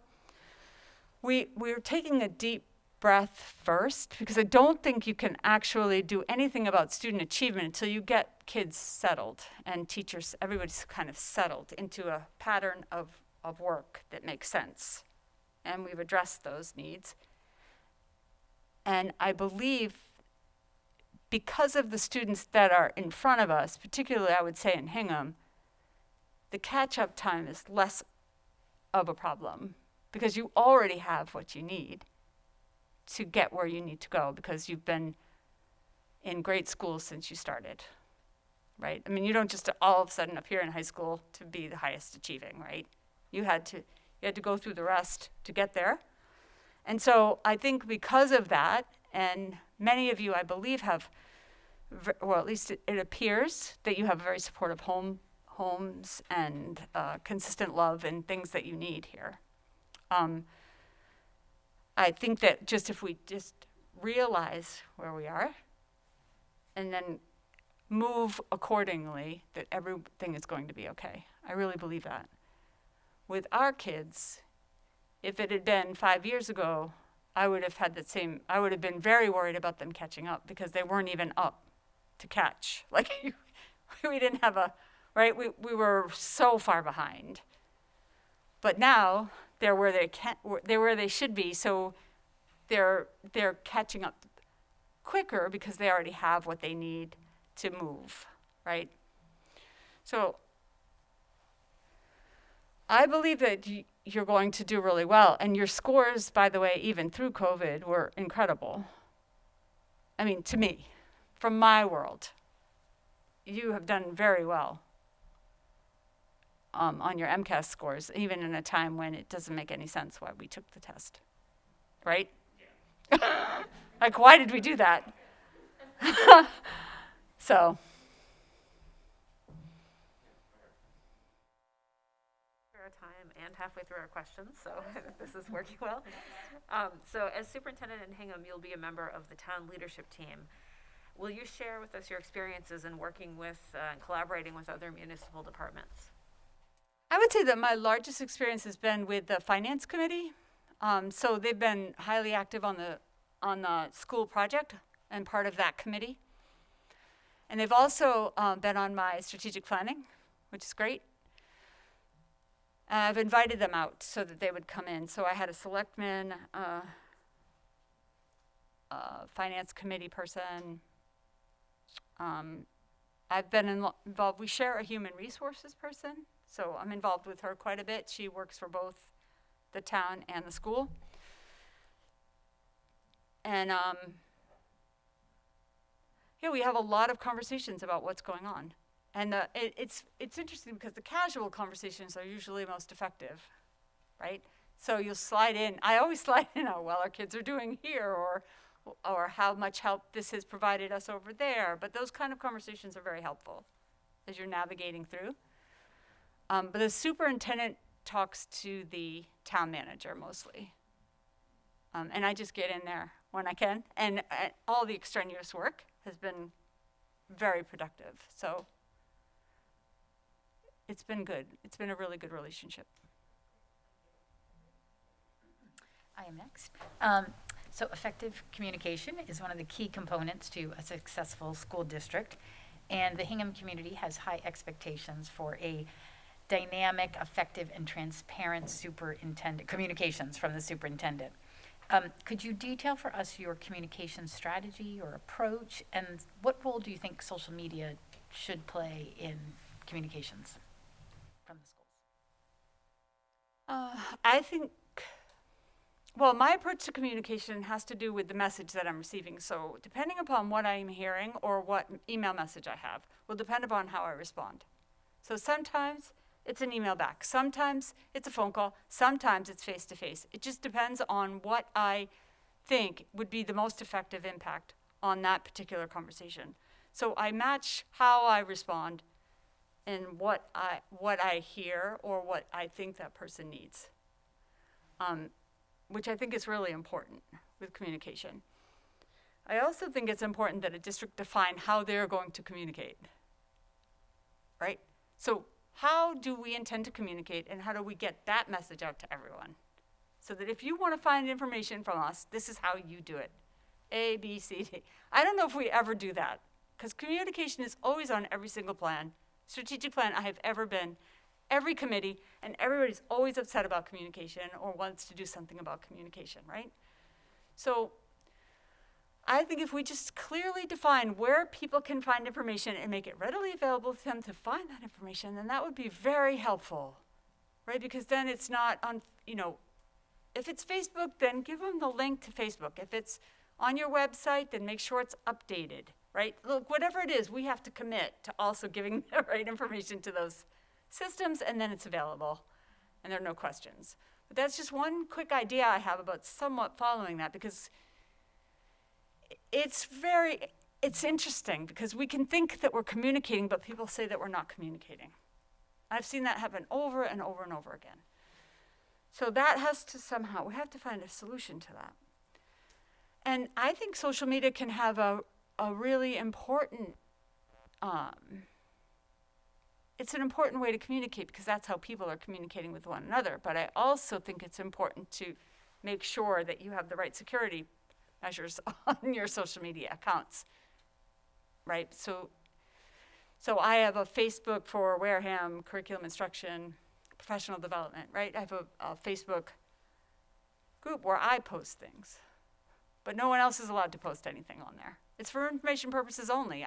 we're taking a deep breath first, because I don't think you can actually do anything about student achievement until you get kids settled and teachers, everybody's kind of settled into a pattern of work that makes sense. And we've addressed those needs. And I believe because of the students that are in front of us, particularly I would say in Hingham, the catch-up time is less of a problem because you already have what you need to get where you need to go, because you've been in grade school since you started, right? I mean, you don't just all of a sudden appear in high school to be the highest achieving, right? You had to go through the rest to get there. And so I think because of that, and many of you, I believe, have, well, at least it appears that you have very supportive homes and consistent love and things that you need here. I think that just if we just realize where we are and then move accordingly, that everything is going to be okay. I really believe that. With our kids, if it had been 5 years ago, I would have been very worried about them catching up because they weren't even up to catch. Like, we didn't have right? We were so far behind. But now, they're where they should be, so they're catching up quicker because they already have what they need to move, right? So I believe that you're going to do really well, and your scores, by the way, even through COVID, were incredible. I mean, to me, from my world, you have done very well on your MCAS scores, even in a time when it doesn't make any sense why we took the test, right? Yeah. Like, why did we do that? So. Our time and halfway through our questions, so this is working well. So as superintendent in Hingham, you'll be a member of the town leadership team. Will you share with us your experiences in working with and collaborating with other municipal departments? I would say that my largest experience has been with the finance committee. So they've been highly active on the school project and part of that committee. And they've also been on my strategic planning, which is great. I've invited them out so that they would come in. So I had a selectman, finance committee person. I've been involved. We share a human resources person. So I'm involved with her quite a bit. She works for both the town and the school. And yeah, we have a lot of conversations about what's going on. And it's interesting because the casual conversations are usually most effective, right? So you'll slide in. I always slide in, oh, well, our kids are doing here, or how much help this has provided us over there. But those kind of conversations are very helpful as you're navigating through. But the superintendent talks to the town manager mostly. And I just get in there when I can. And all the extraneous work has been very productive. So it's been good. It's been a really good relationship. I am next. So effective communication is one of the key components to a successful school district. And the Hingham community has high expectations for a dynamic, effective, and transparent communications from the superintendent. Could you detail for us your communication strategy or approach, and what role do you think social media should play in communications from the schools? I think, well, my approach to communication has to do with the message that I'm receiving. So depending upon what I'm hearing or what email message I have will depend upon how I respond. So sometimes it's an email back. Sometimes it's a phone call. Sometimes it's face-to-face. It just depends on what I think would be the most effective impact on that particular conversation. So I match how I respond and what I hear or what I think that person needs, which I think is really important with communication. I also think it's important that a district define how they're going to communicate. right? So how do we intend to communicate, and how do we get that message out to everyone? So that if you want to find information from us, this is how you do it. A, B, C, D. I don't know if we ever do that, because communication is always on every single plan, strategic plan I have ever been, every committee, and everybody's always upset about communication or wants to do something about communication, right? So I think if we just clearly define where people can find information and make it readily available to them to find that information, then that would be very helpful, right? Because then it's not on, if it's Facebook, then give them the link to Facebook. If it's on your website, then make sure it's updated, right? Look, whatever it is, we have to commit to also giving the right information to those systems, and then it's available, and there are no questions. But that's just one quick idea I have about somewhat following that, because it's interesting, because we can think that we're communicating, but people say that we're not communicating. I've seen that happen over and over and over again. So that has to somehow, we have to find a solution to that. And I think social media can have a really important, it's an important way to communicate, because that's how people are communicating with one another. But I also think it's important to make sure that you have the right security measures on your social media accounts, right? So I have a Facebook for Wareham curriculum instruction, professional development, right? I have a Facebook group where I post things, but no one else is allowed to post anything on there. It's for information purposes only.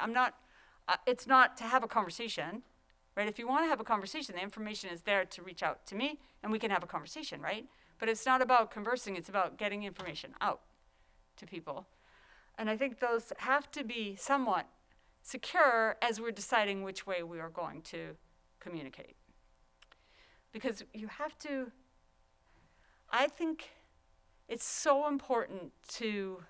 It's not to have a conversation, right? If you want to have a conversation, the information is there to reach out to me, and we can have a conversation, right? But it's not about conversing, it's about getting information out to people. And I think those have to be somewhat secure as we're deciding which way we are going to communicate. Because you have to, I think it's so important to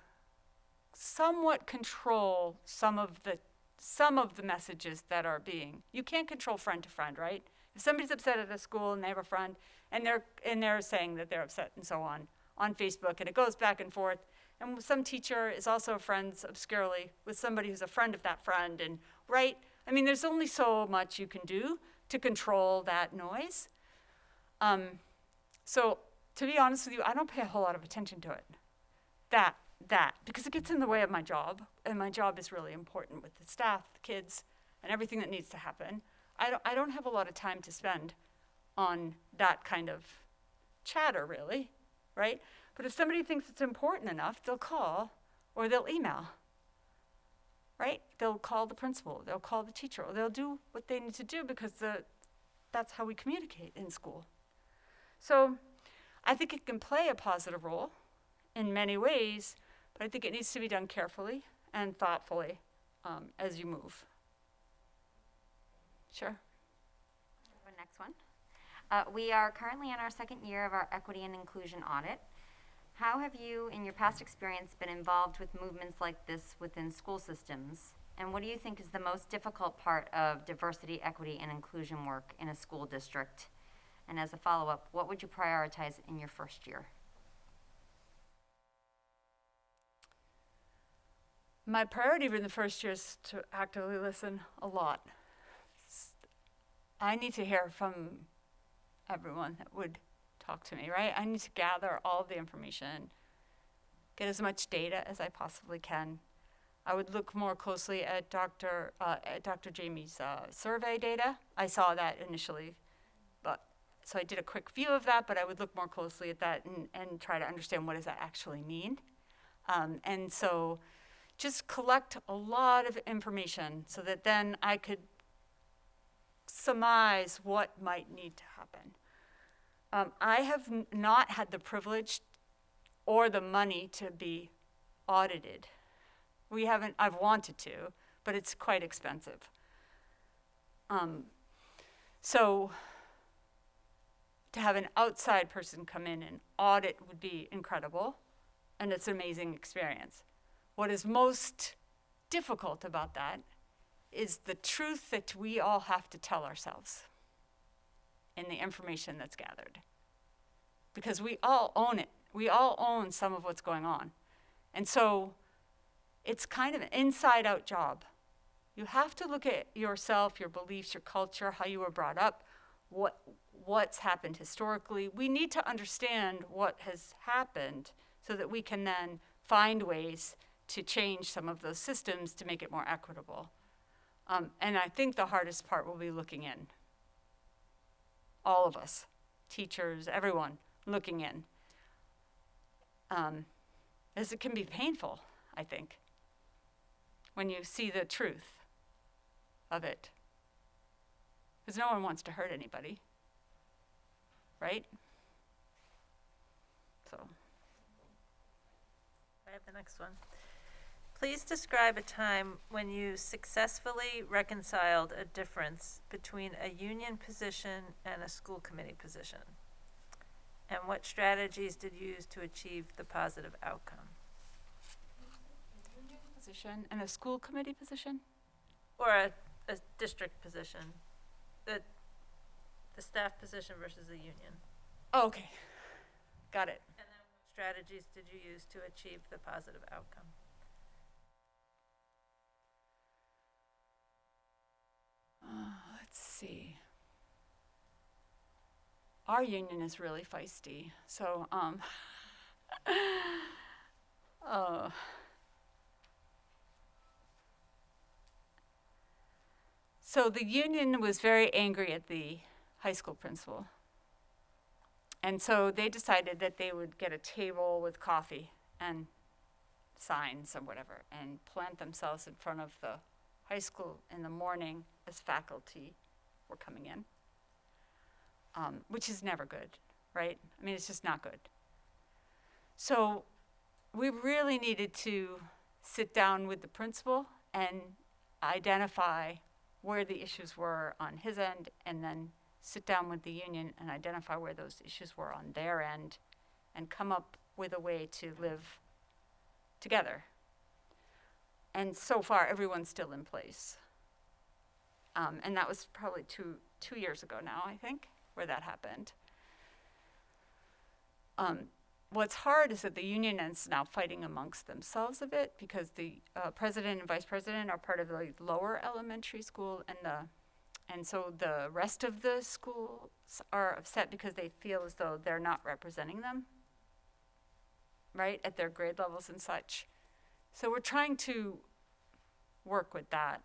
somewhat control some of the messages that are being, you can't control friend to friend, right? If somebody's upset at a school and they have a friend and they're saying that they're upset and so on Facebook, and it goes back and forth, and some teacher is also friends obscurely with somebody who's a friend of that friend, and right? I mean, there's only so much you can do to control that noise. So to be honest with you, I don't pay a whole lot of attention to it. Because it gets in the way of my job, and my job is really important with the staff, the kids, and everything that needs to happen. I don't have a lot of time to spend on that kind of chatter, really, right? But if somebody thinks it's important enough, they'll call or they'll email, right? They'll call the principal, they'll call the teacher, or they'll do what they need to do, because that's how we communicate in school. So I think it can play a positive role in many ways, but I think it needs to be done carefully and thoughtfully as you move. Sure. The next one. We are currently in our second year of our equity and inclusion audit. How have you, in your past experience, been involved with movements like this within school systems? And what do you think is the most difficult part of diversity, equity, and inclusion work in a school district? And as a follow-up, what would you prioritize in your first year? My priority in the first year is to actively listen a lot. I need to hear from everyone that would talk to me, right? I need to gather all the information, get as much data as I possibly can. I would look more closely at Dr. Jamie's survey data. I saw that initially, so I did a quick view of that, but I would look more closely at that and try to understand what does that actually mean. And so just collect a lot of information so that then I could surmise what might need to happen. I have not had the privilege or the money to be audited. I've wanted to, but it's quite expensive. So to have an outside person come in and audit would be incredible, and it's an amazing experience. What is most difficult about that is the truth that we all have to tell ourselves in the information that's gathered. Because we all own it. We all own some of what's going on. And so it's kind of an inside-out job You have to look at yourself, your beliefs, your culture, how you were brought up, what's happened historically. We need to understand what has happened so that we can then find ways to change some of those systems to make it more equitable. And I think the hardest part will be looking in. All of us, teachers, everyone, looking in. As it can be painful, I think, when you see the truth of it. Because no one wants to hurt anybody, right? So. I have the next one. Please describe a time when you successfully reconciled a difference between a union position and a school committee position. And what strategies did you use to achieve the positive outcome? A union position and a school committee position? Or a district position, the staff position versus the union. Oh, okay, got it. And then what strategies did you use to achieve the positive outcome? Let's see. Our union is really feisty, so so the union was very angry at the high school principal. And so they decided that they would get a table with coffee and signs or whatever and plant themselves in front of the high school in the morning as faculty were coming in, which is never good, right? I mean, it's just not good. So we really needed to sit down with the principal and identify where the issues were on his end, and then sit down with the union and identify where those issues were on their end, and come up with a way to live together. And so far, everyone's still in place. And that was probably two years ago now, I think, where that happened. What's hard is that the union is now fighting amongst themselves a bit, because the president and vice president are part of the lower elementary school, and so the rest of the schools are upset because they feel as though they're not representing them, right, at their grade levels and such. So we're trying to work with that.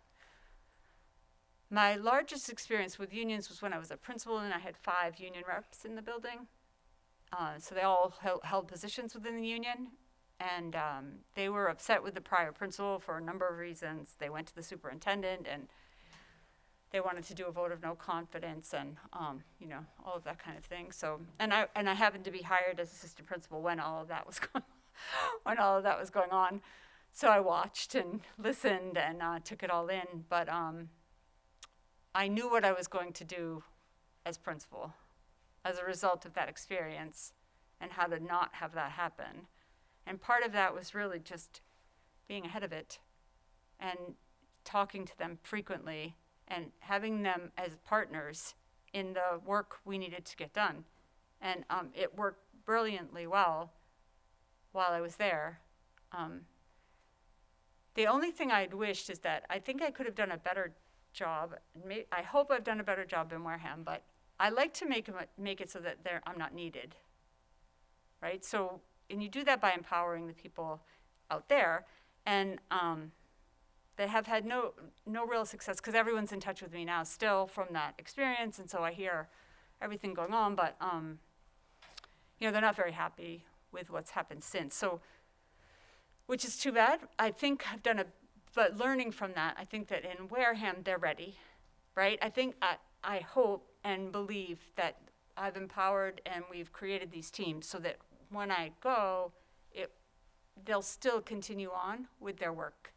My largest experience with unions was when I was a principal and I had 5 union reps in the building. So they all held positions within the union, and they were upset with the prior principal for a number of reasons. They went to the superintendent and they wanted to do a vote of no confidence, and all of that kind of thing. So, and I happened to be hired as assistant principal when all of that was going on. So I watched and listened and took it all in. But I knew what I was going to do as principal as a result of that experience, and how to not have that happen. And part of that was really just being ahead of it and talking to them frequently and having them as partners in the work we needed to get done. And it worked brilliantly well while I was there. The only thing I'd wished is that I think I could have done a better job. I hope I've done a better job in Wareham, but I like to make it so that I'm not needed, right? So, and you do that by empowering the people out there, and they have had no real success, because everyone's in touch with me now still from that experience, and so I hear everything going on, but they're not very happy with what's happened since. So, which is too bad. I think I've done but learning from that, I think that in Wareham they're ready, right? I hope and believe that I've empowered and we've created these teams so that when I go, they'll still continue on with their work,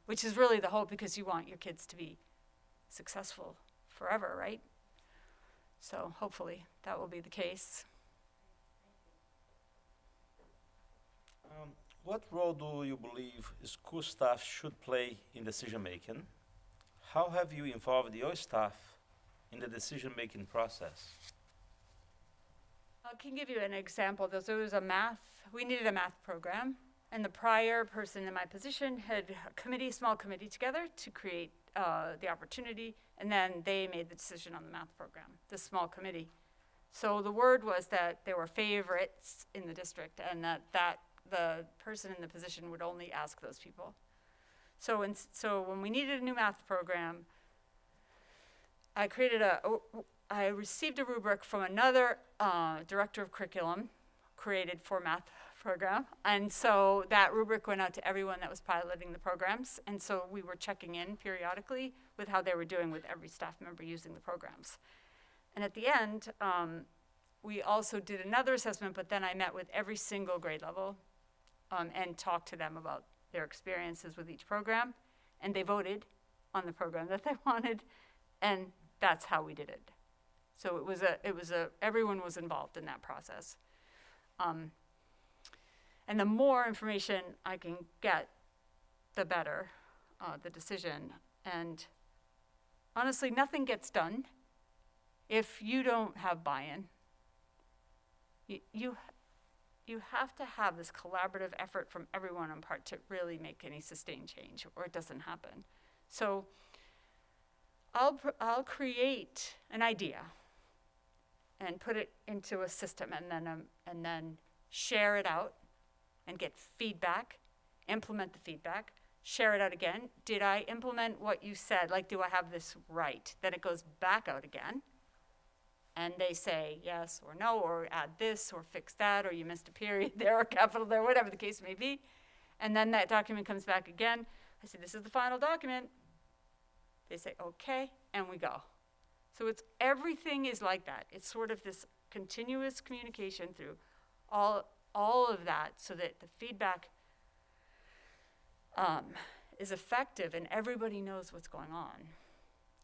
which is really the hope, because you want your kids to be successful forever, right? So hopefully that will be the case. What role do you believe school staff should play in decision-making? How have you involved your staff in the decision-making process? I can give you an example. We needed a math program, And the prior person in my position had a small committee together to create the opportunity, and then they made the decision on the math program, the small committee. So the word was that there were favorites in the district, and that the person in the position would only ask those people. So when we needed a new math program, I received a rubric from another director of curriculum created for math program. And so that rubric went out to everyone that was piloting the programs. And so we were checking in periodically with how they were doing with every staff member using the programs. And at the end, we also did another assessment, but then I met with every single grade level and talked to them about their experiences with each program. And they voted on the program that they wanted. And that's how we did it. So everyone was involved in that process. And the more information I can get, the better the decision. And honestly, nothing gets done if you don't have buy-in. You have to have this collaborative effort from everyone on part to really make any sustained change, or it doesn't happen. So I'll create an idea and put it into a system, and then share it out and get feedback, implement the feedback, share it out again. Did I implement what you said? Like, do I have this right? Then it goes back out again, and they say yes or no, or add this, or fix that, or you missed a period there, or capital there, whatever the case may be. And then that document comes back again. I say, this is the final document. They say, okay, and we go. So everything is like that. It's sort of this continuous communication through all of that, so that the feedback is effective and everybody knows what's going on.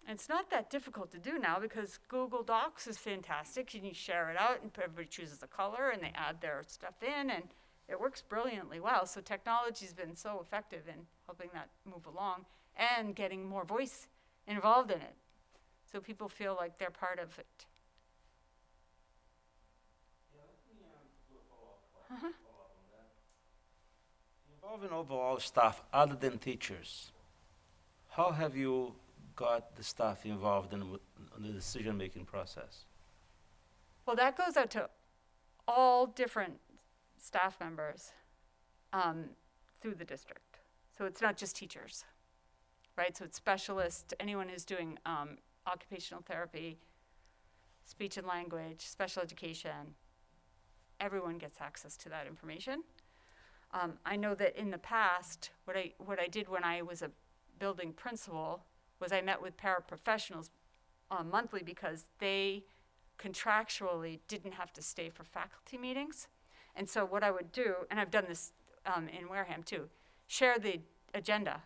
And it's not that difficult to do now, because Google Docs is fantastic, and you share it out and everybody chooses a color and they add their stuff in, and it works brilliantly well. So technology's been so effective in helping that move along and getting more voice involved in it, so people feel like they're part of it. Involving overall staff other than teachers, how have you got the staff involved in the decision-making process? Well, that goes out to all different staff members through the district. So it's not just teachers, right? So it's specialists, anyone who's doing occupational therapy, speech and language, special education. Everyone gets access to that information. I know that in the past, what I did when I was a building principal was I met with paraprofessionals monthly, because they contractually didn't have to stay for faculty meetings. And so what I would do, and I've done this in Wareham too, share the agenda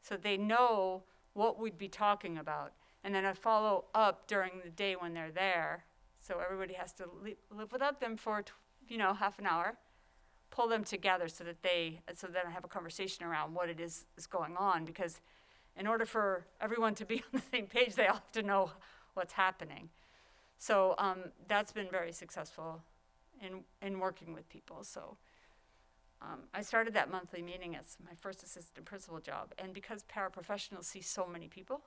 so they know what we'd be talking about. And then I follow up during the day when they're there. So everybody has to live without them for half an hour, pull them together so then I have a conversation around what it is going on, because in order for everyone to be on the same page, they all have to know what's happening. So that's been very successful in working with people. So I started that monthly meeting as my first assistant principal job, and because paraprofessionals see so many people,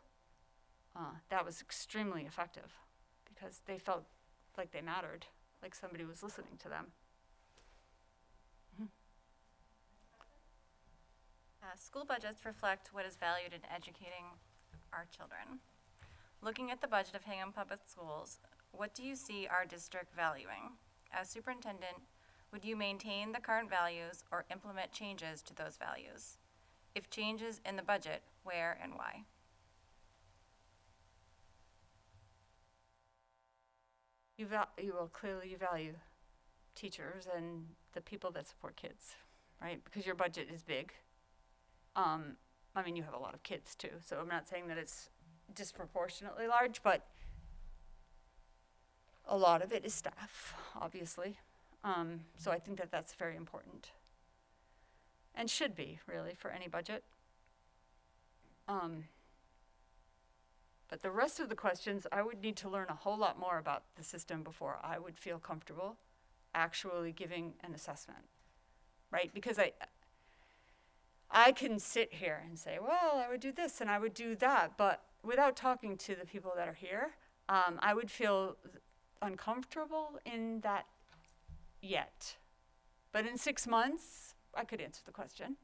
that was extremely effective, because they felt like they mattered, like somebody was listening to them. School budgets reflect what is valued in educating our children. Looking at the budget of Hingham Public Schools, what do you see our district valuing? As superintendent, would you maintain the current values or implement changes to those values? If changes in the budget, where and why? You clearly value teachers and the people that support kids, right? Because your budget is big. You have a lot of kids too, so I'm not saying that it's disproportionately large, but a lot of it is staff, obviously. So I think that that's very important, and should be, really, for any budget. But the rest of the questions, I would need to learn a whole lot more about the system before I would feel comfortable actually giving an assessment. right? Because I can sit here and say, well, I would do this and I would do that, but without talking to the people that are here, I would feel uncomfortable in that yet. But in 6 months, I could answer the question,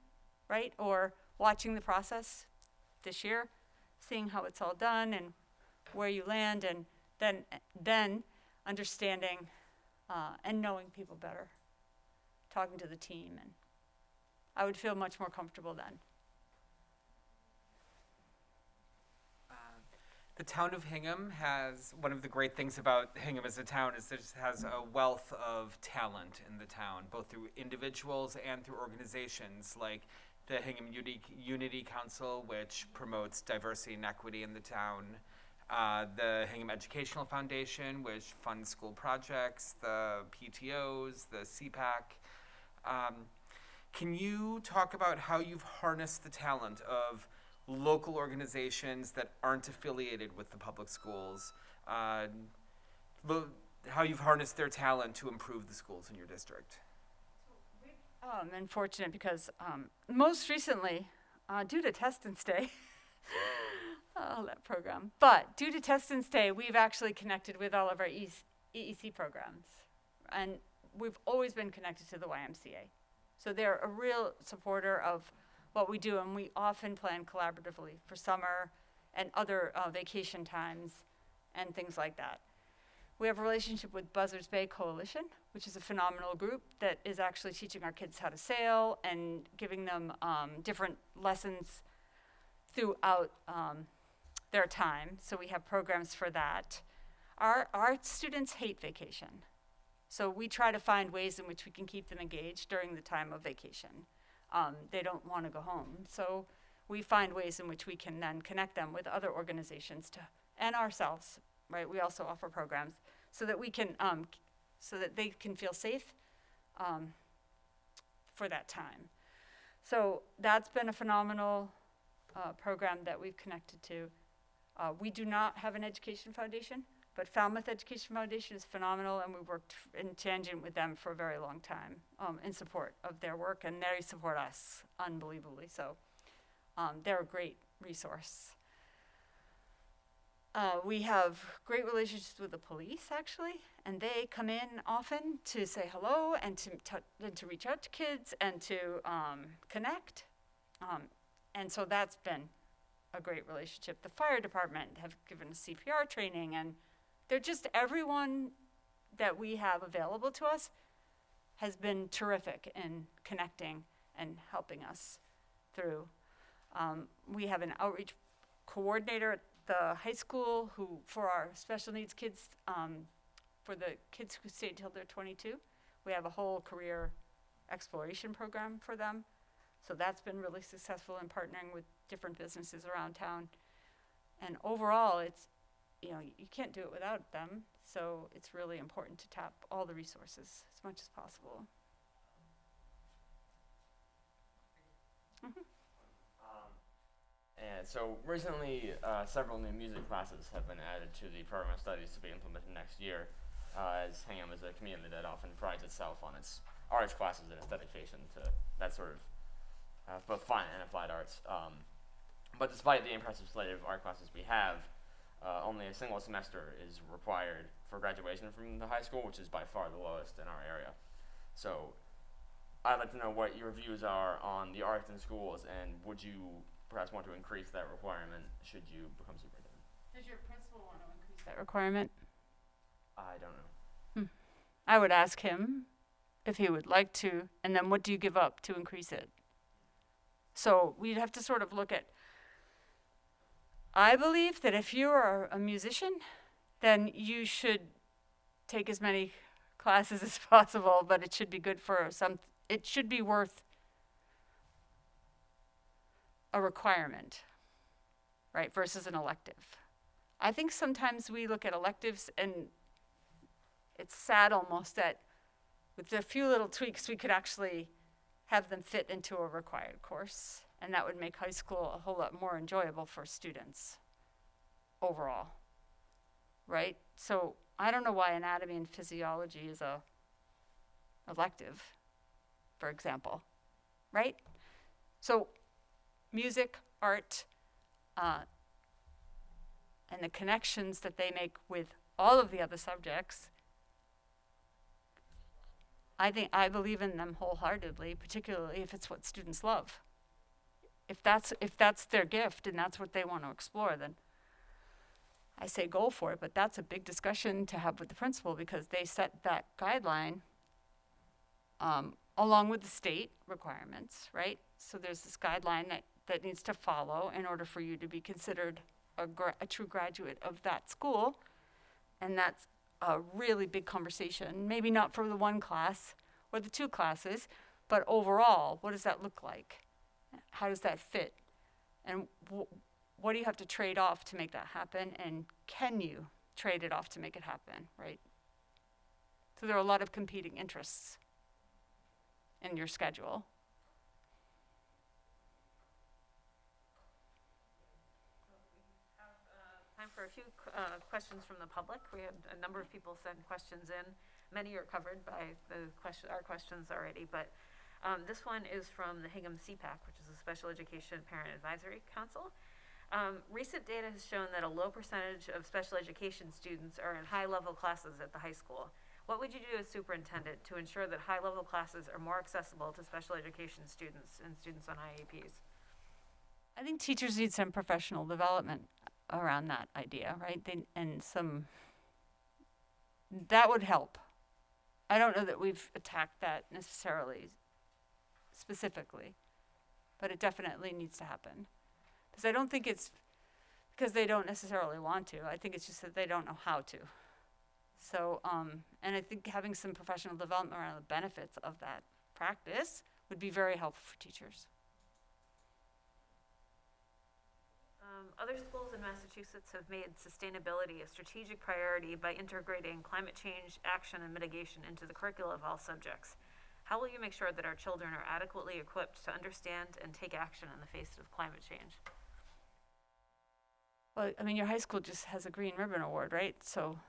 right? Or watching the process this year, seeing how it's all done and where you land, and then understanding and knowing people better, talking to the team, and I would feel much more comfortable then. The town of Hingham has, one of the great things about Hingham as a town is it has a wealth of talent in the town, both through individuals and through organizations like the Hingham Unity Council, which promotes diversity and equity in the town, the Hingham Educational Foundation, which funds school projects, the PTOs, the CPAC. Can you talk about how you've harnessed the talent of local organizations that aren't affiliated with the public schools, how you've harnessed their talent to improve the schools in your district? I'm fortunate because most recently, due to Test and Stay, that program, but due to Test and Stay, we've actually connected with all of our EEC programs, and we've always been connected to the YMCA. So they're a real supporter of what we do, and we often plan collaboratively for summer and other vacation times and things like that. We have a relationship with Buzzards Bay Coalition, which is a phenomenal group that is actually teaching our kids how to sail and giving them different lessons throughout their time. So we have programs for that. Our students hate vacation. So we try to find ways in which we can keep them engaged during the time of vacation. They don't want to go home. So we find ways in which we can then connect them with other organizations and ourselves, right? We also offer programs so that we can, so that they can feel safe for that time. So that's been a phenomenal program that we've connected to. We do not have an education foundation, but Falmouth Education Foundation is phenomenal, and we worked in tangent with them for a very long time in support of their work, and they support us unbelievably. So they're a great resource. We have great relationships with the police, actually, and they come in often to say hello and to reach out to kids and to connect. And so that's been a great relationship. The fire department have given us CPR training, and they're just, everyone that we have available to us has been terrific in connecting and helping us through. We have an outreach coordinator at the high school who, for our special needs kids, for the kids who stay until they're 22, we have a whole career exploration program for them. So that's been really successful in partnering with different businesses around town. And overall, it's, you know, you can't do it without them. So it's really important to tap all the resources as much as possible. And so recently, several new music classes have been added to the program of studies to be implemented next year, as Hingham is a community that often prides itself on its arts classes and its dedication to that sort of both fine and applied arts. But despite the impressive slate of art classes we have, only a single semester is required for graduation from the high school, which is by far the lowest in our area. So I'd like to know what your views are on the arts in schools, and would you perhaps want to increase that requirement should you become superintendent? Does your principal want to increase that requirement? I don't know. I would ask him if he would like to, and then what do you give up to increase it? So we'd have to sort of look at, I believe that if you are a musician, then you should take as many classes as possible, but it should be good for it should be worth a requirement, right, versus an elective. I think sometimes we look at electives and it's sad almost that with a few little tweaks we could actually have them fit into a required course, and that would make high school a whole lot more enjoyable for students overall, right? So I don't know why anatomy and physiology is a elective. for example, right? So music, art, and the connections that they make with all of the other subjects, I believe in them wholeheartedly, particularly if it's what students love. If that's their gift and that's what they want to explore, then I say go for it, but that's a big discussion to have with the principal because they set that guideline along with the state requirements, right? So there's this guideline that needs to follow in order for you to be considered a true graduate of that school. And that's a really big conversation, maybe not for the one class or the two classes, but overall, what does that look like? How does that fit? And what do you have to trade off to make that happen? And can you trade it off to make it happen, right? So there are a lot of competing interests in your schedule. Time for a few questions from the public. We had a number of people send questions in. Many are covered by our questions already, but this one is from the Hingham CPAC, which is a Special Education Parent Advisory Council. Recent data has shown that a low percentage of special education students are in high-level classes at the high school. What would you do as superintendent to ensure that high-level classes are more accessible to special education students and students on IEPs? I think teachers need some professional development around that idea, right? That would help. I don't know that we've attacked that necessarily specifically, but it definitely needs to happen. Because I don't think it's because they don't necessarily want to. I think it's just that they don't know how to. So, and I think having some professional development around the benefits of that practice would be very helpful for teachers. Other schools in Massachusetts have made sustainability a strategic priority by integrating climate change action and mitigation into the curricula of all subjects. How will you make sure that our children are adequately equipped to understand and take action in the face of climate change? Well, I mean, your high school just has a Green Ribbon Award, right? So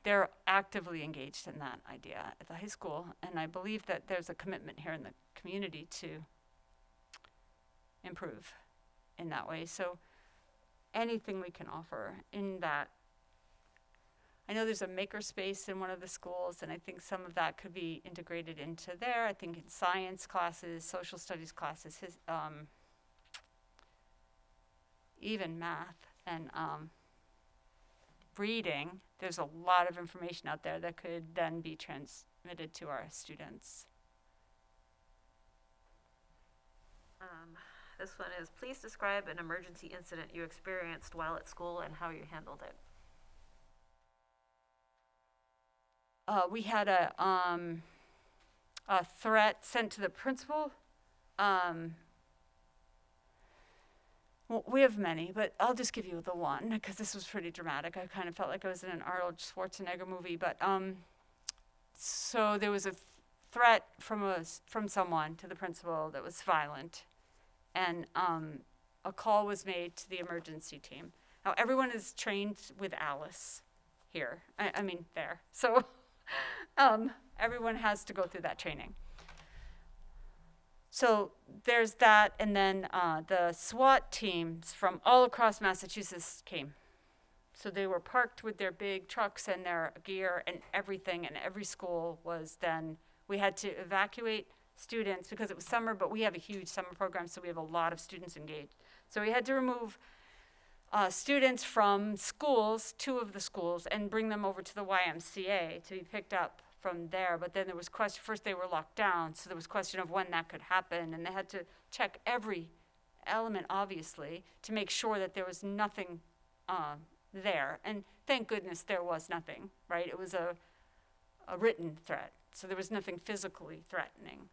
they're actively engaged in that idea at the high school. And I believe that there's a commitment here in the community to improve in that way. So anything we can offer in that. I know there's a makerspace in one of the schools, and I think some of that could be integrated into there. I think in science classes, social studies classes, even math and reading, there's a lot of information out there that could then be transmitted to our students. This one is, please describe an emergency incident you experienced while at school and how you handled it. We had a threat sent to the principal. Well, we have many, but I'll just give you the one because this was pretty dramatic. I kind of felt like I was in an Arnold Schwarzenegger movie. But so there was a threat from someone to the principal that was violent, and a call was made to the emergency team. Now everyone is trained with Alice here. I mean there. So everyone has to go through that training. So there's that, and then the SWAT teams from all across Massachusetts came. So they were parked with their big trucks and their gear and everything, and every school was then, we had to evacuate students because it was summer, but we have a huge summer program, so we have a lot of students engaged. So we had to remove students from schools, 2 of the schools, and bring them over to the YMCA to be picked up from there. But then there was question, first they were locked down, so there was question of when that could happen, and they had to check every element, obviously, to make sure that there was nothing there. And thank goodness there was nothing, right? It was a written threat, so there was nothing physically threatening.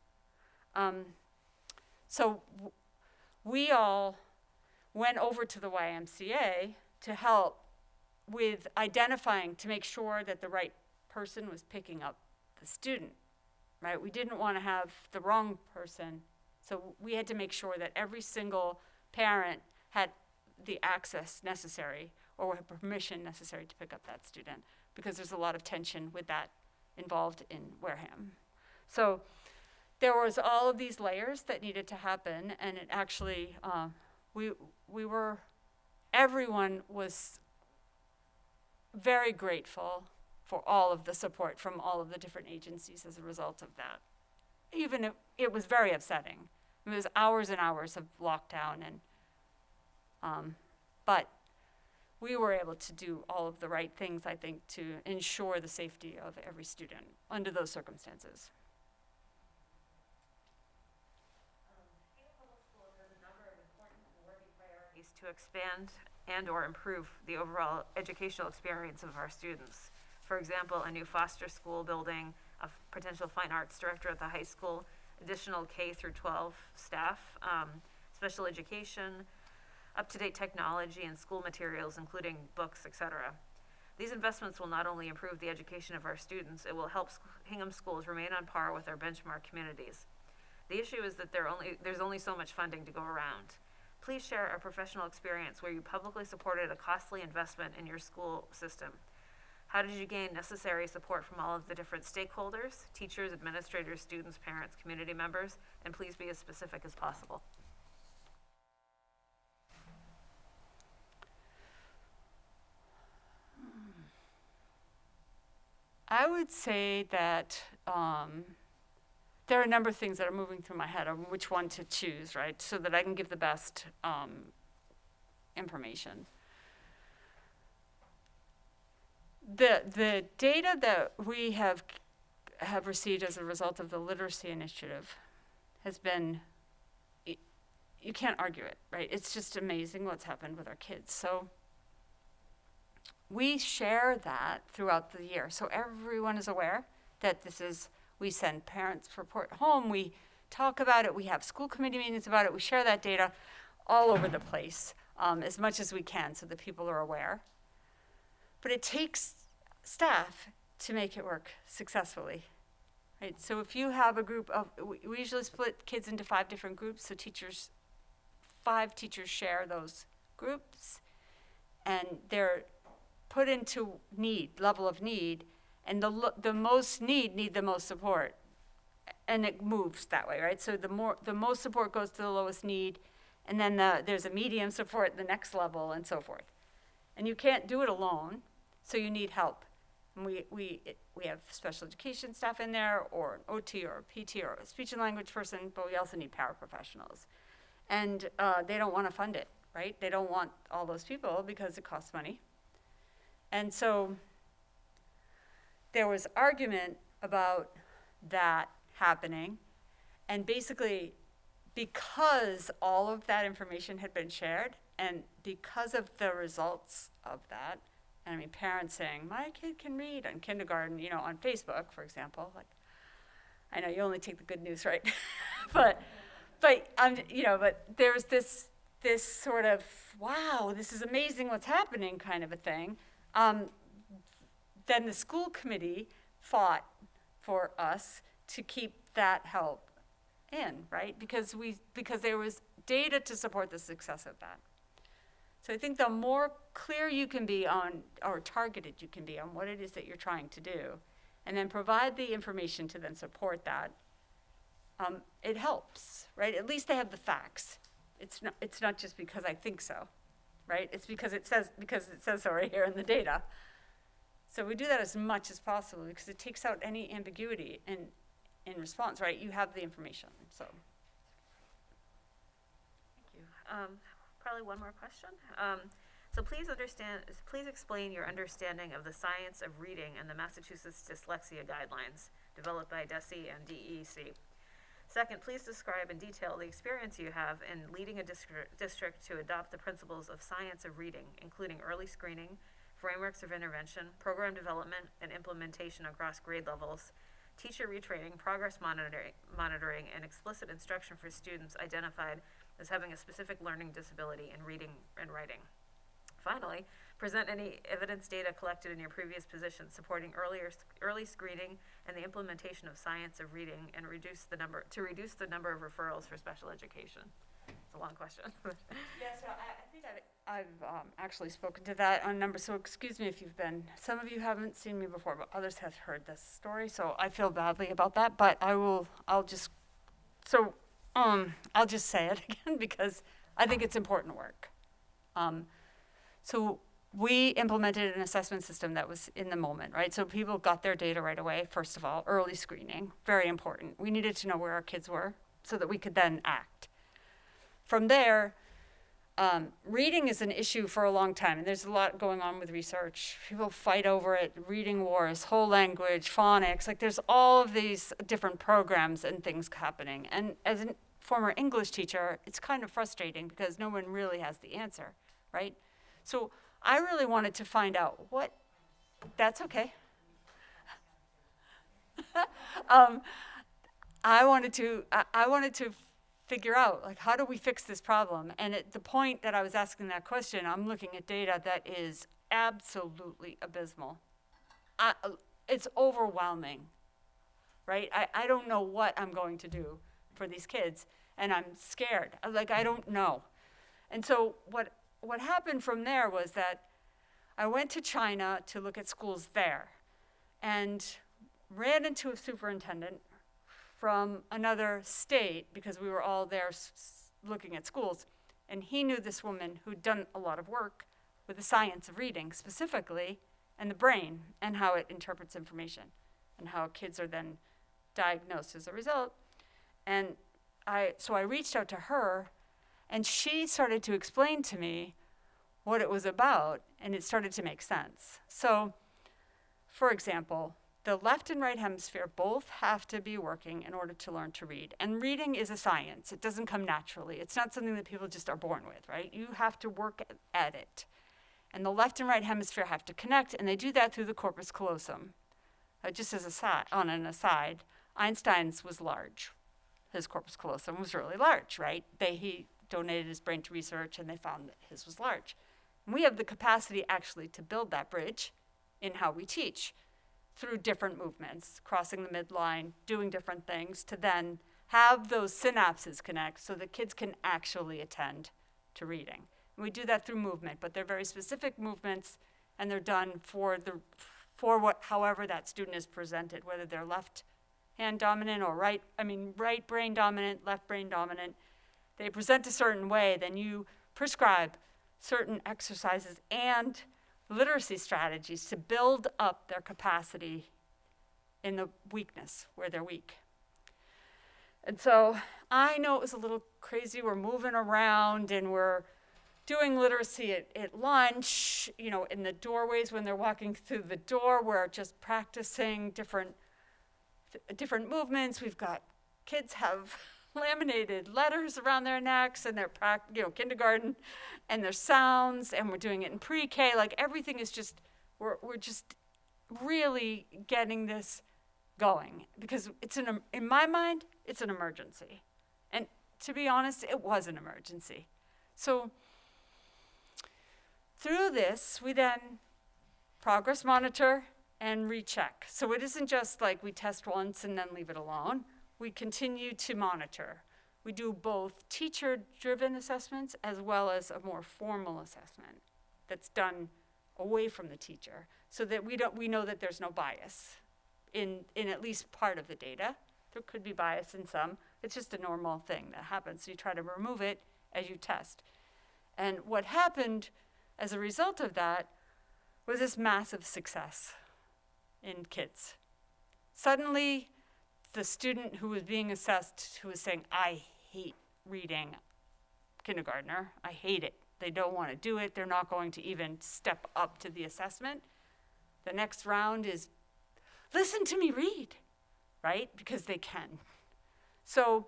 So we all went over to the YMCA to help with identifying, to make sure that the right person was picking up the student, right? We didn't want to have the wrong person, so we had to make sure that every single parent had the access necessary or permission necessary to pick up that student, because there's a lot of tension with that involved in Wareham. So there was all of these layers that needed to happen, and it actually, everyone was very grateful for all of the support from all of the different agencies as a result of that. Even if it was very upsetting. It was hours and hours of lockdown, and but we were able to do all of the right things, I think, to ensure the safety of every student under those circumstances. Is to expand and or improve the overall educational experience of our students. For example, a new foster school building, a potential fine arts director at the high school, additional K through 12 staff, special education, up-to-date technology and school materials, including books, etc. These investments will not only improve the education of our students, it will help Hingham schools remain on par with our benchmark communities. The issue is that there's only so much funding to go around. Please share a professional experience where you publicly supported a costly investment in your school system. How did you gain necessary support from all of the different stakeholders, teachers, administrators, students, parents, community members, and please be as specific as possible. I would say that there are a number of things that are moving through my head on which one to choose, right, so that I can give the best information. The data that we have received as a result of the literacy initiative has been, you can't argue it, right? It's just amazing what's happened with our kids. So we share that throughout the year. So everyone is aware that we send parents report home, we talk about it, we have school committee meetings about it, we share that data all over the place as much as we can so that people are aware. But it takes staff to make it work successfully, right? So if you have a group of, we usually split kids into 5 different groups, so 5 teachers share those groups, and they're put into level of need, and the most need the most support, and it moves that way, right? So the most support goes to the lowest need, and then there's a medium support at the next level, and so forth. And you can't do it alone, so you need help. And we have special education staff in there, or an OT or a PT or a speech and language person, but we also need paraprofessionals. And they don't want to fund it, right? They don't want all those people because it costs money. And so there was argument about that happening, and basically because all of that information had been shared, and because of the results of that, and I mean parents saying, my kid can read in kindergarten, on Facebook, for example, like, I know you only take the good news, right? but there's this sort of, wow, this is amazing what's happening kind of a thing. Then the school committee fought for us to keep that help in, right? Because there was data to support the success of that. So I think the more clear you can be on, or targeted you can be on what it is that you're trying to do, and then provide the information to then support that, it helps, right? At least they have the facts. It's not just because I think so, right? It's because it says so right here in the data. So we do that as much as possible because it takes out any ambiguity in response, right? You have the information, so. Thank you. Probably one more question. So please explain your understanding of the science of reading and the Massachusetts Dyslexia Guidelines developed by DESE and DEC. Second, please describe in detail the experience you have in leading a district to adopt the principles of science of reading, including early screening, frameworks of intervention, program development and implementation across grade levels, teacher retraining, progress monitoring, and explicit instruction for students identified as having a specific learning disability in reading and writing. Finally, present any evidence data collected in your previous position supporting early screening and the implementation of science of reading and reduce the number of referrals for special education. It's a long question. Yeah, so I think I've actually spoken to that on numbers, so excuse me if some of you haven't seen me before, but others have heard this story, so I feel badly about that, but I'll just So I'll just say it again because I think it's important work. So we implemented an assessment system that was in the moment, right? So people got their data right away, first of all, early screening, very important. We needed to know where our kids were so that we could then act. From there, reading is an issue for a long time, and there's a lot going on with research. People fight over it, reading wars, whole language, phonics, like there's all of these different programs and things happening. And as a former English teacher, it's kind of frustrating because no one really has the answer, right? So I really wanted to find out that's okay. I wanted to figure out, like, how do we fix this problem? And at the point that I was asking that question, I'm looking at data that is absolutely abysmal. It's overwhelming, right? I don't know what I'm going to do for these kids, and I'm scared. Like, I don't know. And so what happened from there was that I went to China to look at schools there and ran into a superintendent from another state because we were all there looking at schools. And he knew this woman who'd done a lot of work with the science of reading specifically and the brain and how it interprets information and how kids are then diagnosed as a result. And so I reached out to her, and she started to explain to me what it was about, and it started to make sense. So, for example, the left and right hemisphere both have to be working in order to learn to read. And reading is a science. It doesn't come naturally. It's not something that people just are born with, right? You have to work at it. And the left and right hemisphere have to connect, and they do that through the corpus callosum. Just as on an aside, Einstein's was large. His corpus callosum was really large, right? He donated his brain to research, and they found that his was large. And we have the capacity actually to build that bridge in how we teach through different movements, crossing the midline, doing different things to then have those synapses connect so that kids can actually attend to reading. And we do that through movement, but they're very specific movements, and they're done however that student is presented, whether they're left hand dominant or right brain dominant, left brain dominant. They present a certain way, then you prescribe certain exercises and literacy strategies to build up their capacity in the weakness, where they're weak. And so I know it was a little crazy. We're moving around and we're doing literacy at lunch, in the doorways when they're walking through the door. We're just practicing different movements. We've got kids have laminated letters around their necks, and they're kindergarten, and their sounds, and we're doing it in pre-K. Like, everything is just, we're just really getting this going because in my mind, it's an emergency. And to be honest, it was an emergency. So through this, we then progress monitor and recheck. So it isn't just like we test once and then leave it alone. We continue to monitor. We do both teacher-driven assessments as well as a more formal assessment that's done away from the teacher so that we know that there's no bias in at least part of the data. There could be bias in some. It's just a normal thing that happens. So you try to remove it as you test. And what happened as a result of that was this massive success in kids. Suddenly, the student who was being assessed, who was saying, I hate reading, kindergartner, I hate it. They don't want to do it. They're not going to even step up to the assessment. The next round is, listen to me read, right? Because they can. So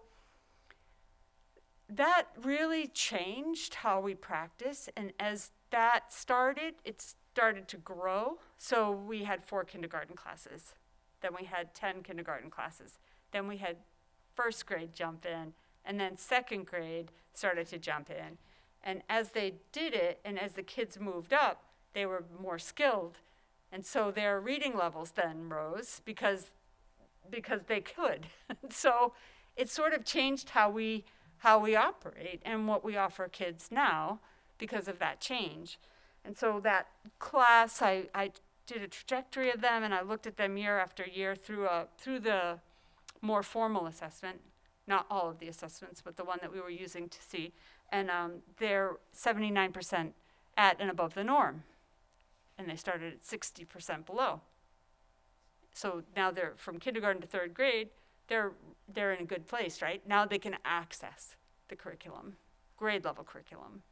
that really changed how we practice. And as that started, it started to grow. So we had 4 kindergarten classes. Then we had 10 kindergarten classes. Then we had first grade jump in, and then second grade started to jump in. And as they did it, and as the kids moved up, they were more skilled. And so their reading levels then rose because they could. So it sort of changed how we operate and what we offer kids now because of that change. And so that class, I did a trajectory of them, and I looked at them year after year through the more formal assessment. not all of the assessments, but the one that we were using to see. And they're 79% at and above the norm. And they started at 60% below. So now they're from kindergarten to third grade, they're in a good place, right? Now they can access the curriculum, grade level curriculum,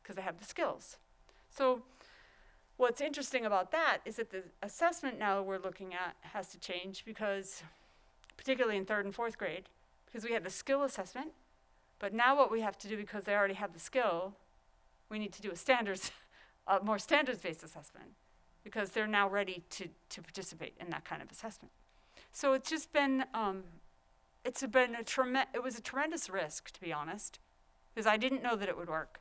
because they have the skills. So what's interesting about that is that the assessment now we're looking at has to change because, particularly in third and fourth grade, because we had the skill assessment, but now what we have to do, because they already have the skill, we need to do a more standards-based assessment, because they're now ready to participate in that kind of assessment. So it's just been, it was a tremendous risk, to be honest, because I didn't know that it would work.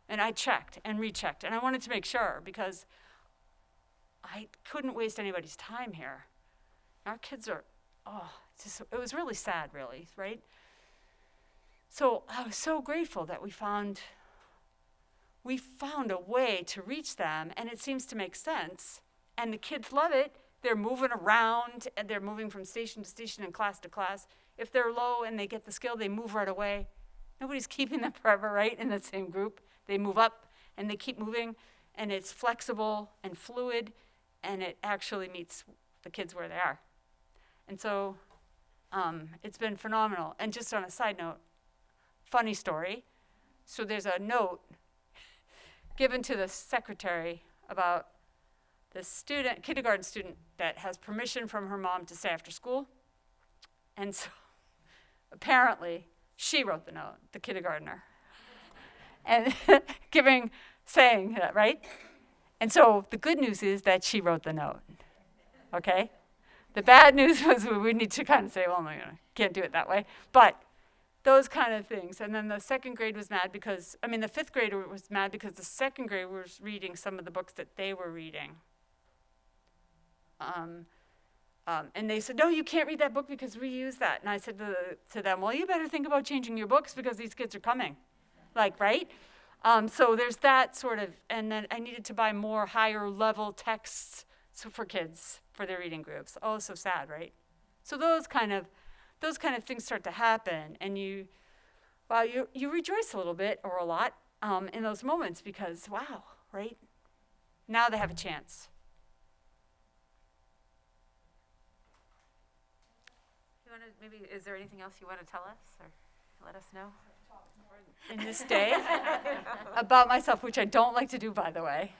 And I checked and rechecked, and I wanted to make sure, because I couldn't waste anybody's time here. Our kids are, it was really sad, really, right? So I was so grateful that we found a way to reach them, and it seems to make sense. And the kids love it. They're moving around, and they're moving from station to station and class to class. If they're low and they get the skill, they move right away. Nobody's keeping them forever, right, in the same group. They move up, and they keep moving, and it's flexible and fluid, and it actually meets the kids where they are. And so it's been phenomenal. And just on a side note, funny story. So there's a note given to the secretary about the kindergarten student that has permission from her mom to stay after school. And so apparently she wrote the note, the kindergartner, and saying that, right? And so the good news is that she wrote the note, okay? The bad news was we need to kind of say, well, no, can't do it that way. But those kind of things. And then the second grade was mad because, the fifth grader was mad because the second grade was reading some of the books that they were reading. And they said, no, you can't read that book because we use that. And I said to them, well, you better think about changing your books because these kids are coming. Right? So there's that sort of, and then I needed to buy more higher level texts for kids for their reading groups. Oh, so sad, right? So those kind of things start to happen, and you rejoice a little bit or a lot in those moments because, wow, right? Now they have a chance. Is there anything else you want to tell us or let us know? In this day about myself, which I don't like to do, by the way.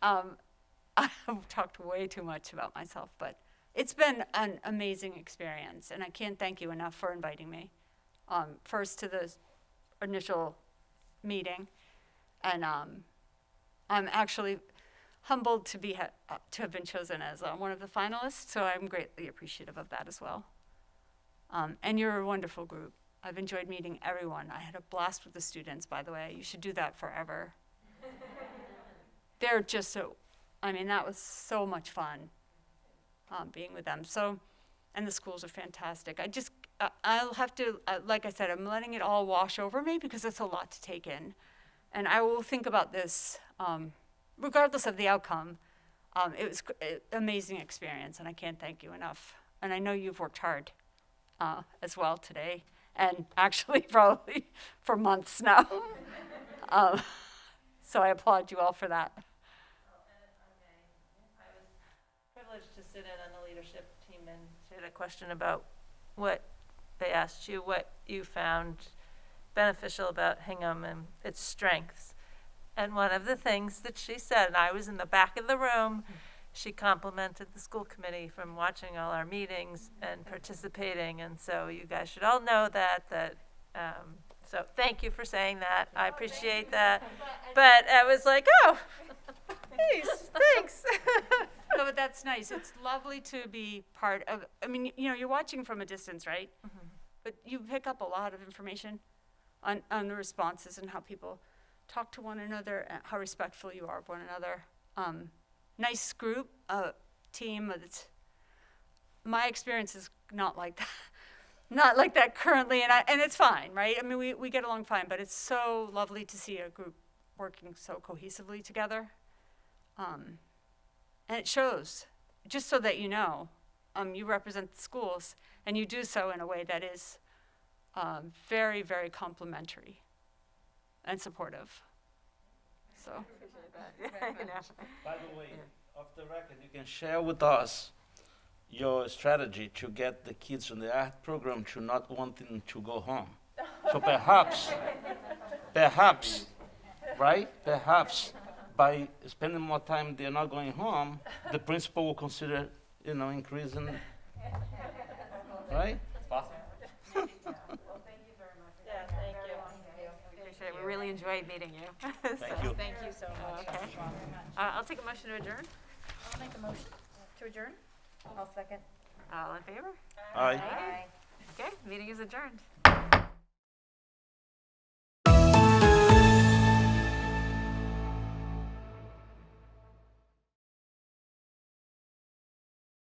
I've talked way too much about myself, but it's been an amazing experience, and I can't thank you enough for inviting me. First to the initial meeting, and I'm actually humbled to have been chosen as one of the finalists, so I'm greatly appreciative of that as well. And you're a wonderful group. I've enjoyed meeting everyone. I had a blast with the students, by the way. You should do that forever. They're just that was so much fun being with them. So, and the schools are fantastic. I'll have to, like I said, I'm letting it all wash over me because it's a lot to take in. And I will think about this regardless of the outcome. It was an amazing experience, and I can't thank you enough. And I know you've worked hard as well today, and actually probably for months now. So I applaud you all for that. I was privileged to sit in on the leadership team, and she had a question about they asked you what you found beneficial about Hingham and its strengths. And one of the things that she said, and I was in the back of the room, she complimented the school committee from watching all our meetings and participating, and so you guys should all know that. So thank you for saying that. I appreciate that. But I was like, oh, thanks. No, but that's nice. It's lovely to be part of, you're watching from a distance, right? Mm-hmm. But you pick up a lot of information on the responses and how people talk to one another, and how respectful you are of one another. Nice group, team. My experience is not like that. Not like that currently, and it's fine, right? We get along fine, but it's so lovely to see a group working so cohesively together. And it shows, just so that you know, you represent the schools, and you do so in a way that is very, very complimentary and supportive. So, By the way, off the record, you can share with us your strategy to get the kids in the art program to not wanting to go home. So perhaps, right? Perhaps by spending more time they're not going home, the principal will consider, increasing, right? It's possible. Yeah, thank you. Appreciate it. We really enjoyed meeting you. Thank you. Thank you so much. Okay. I'll take a motion to adjourn. I'll make a motion to adjourn. I'll second. All in favor? Aye. Okay, meeting is adjourned.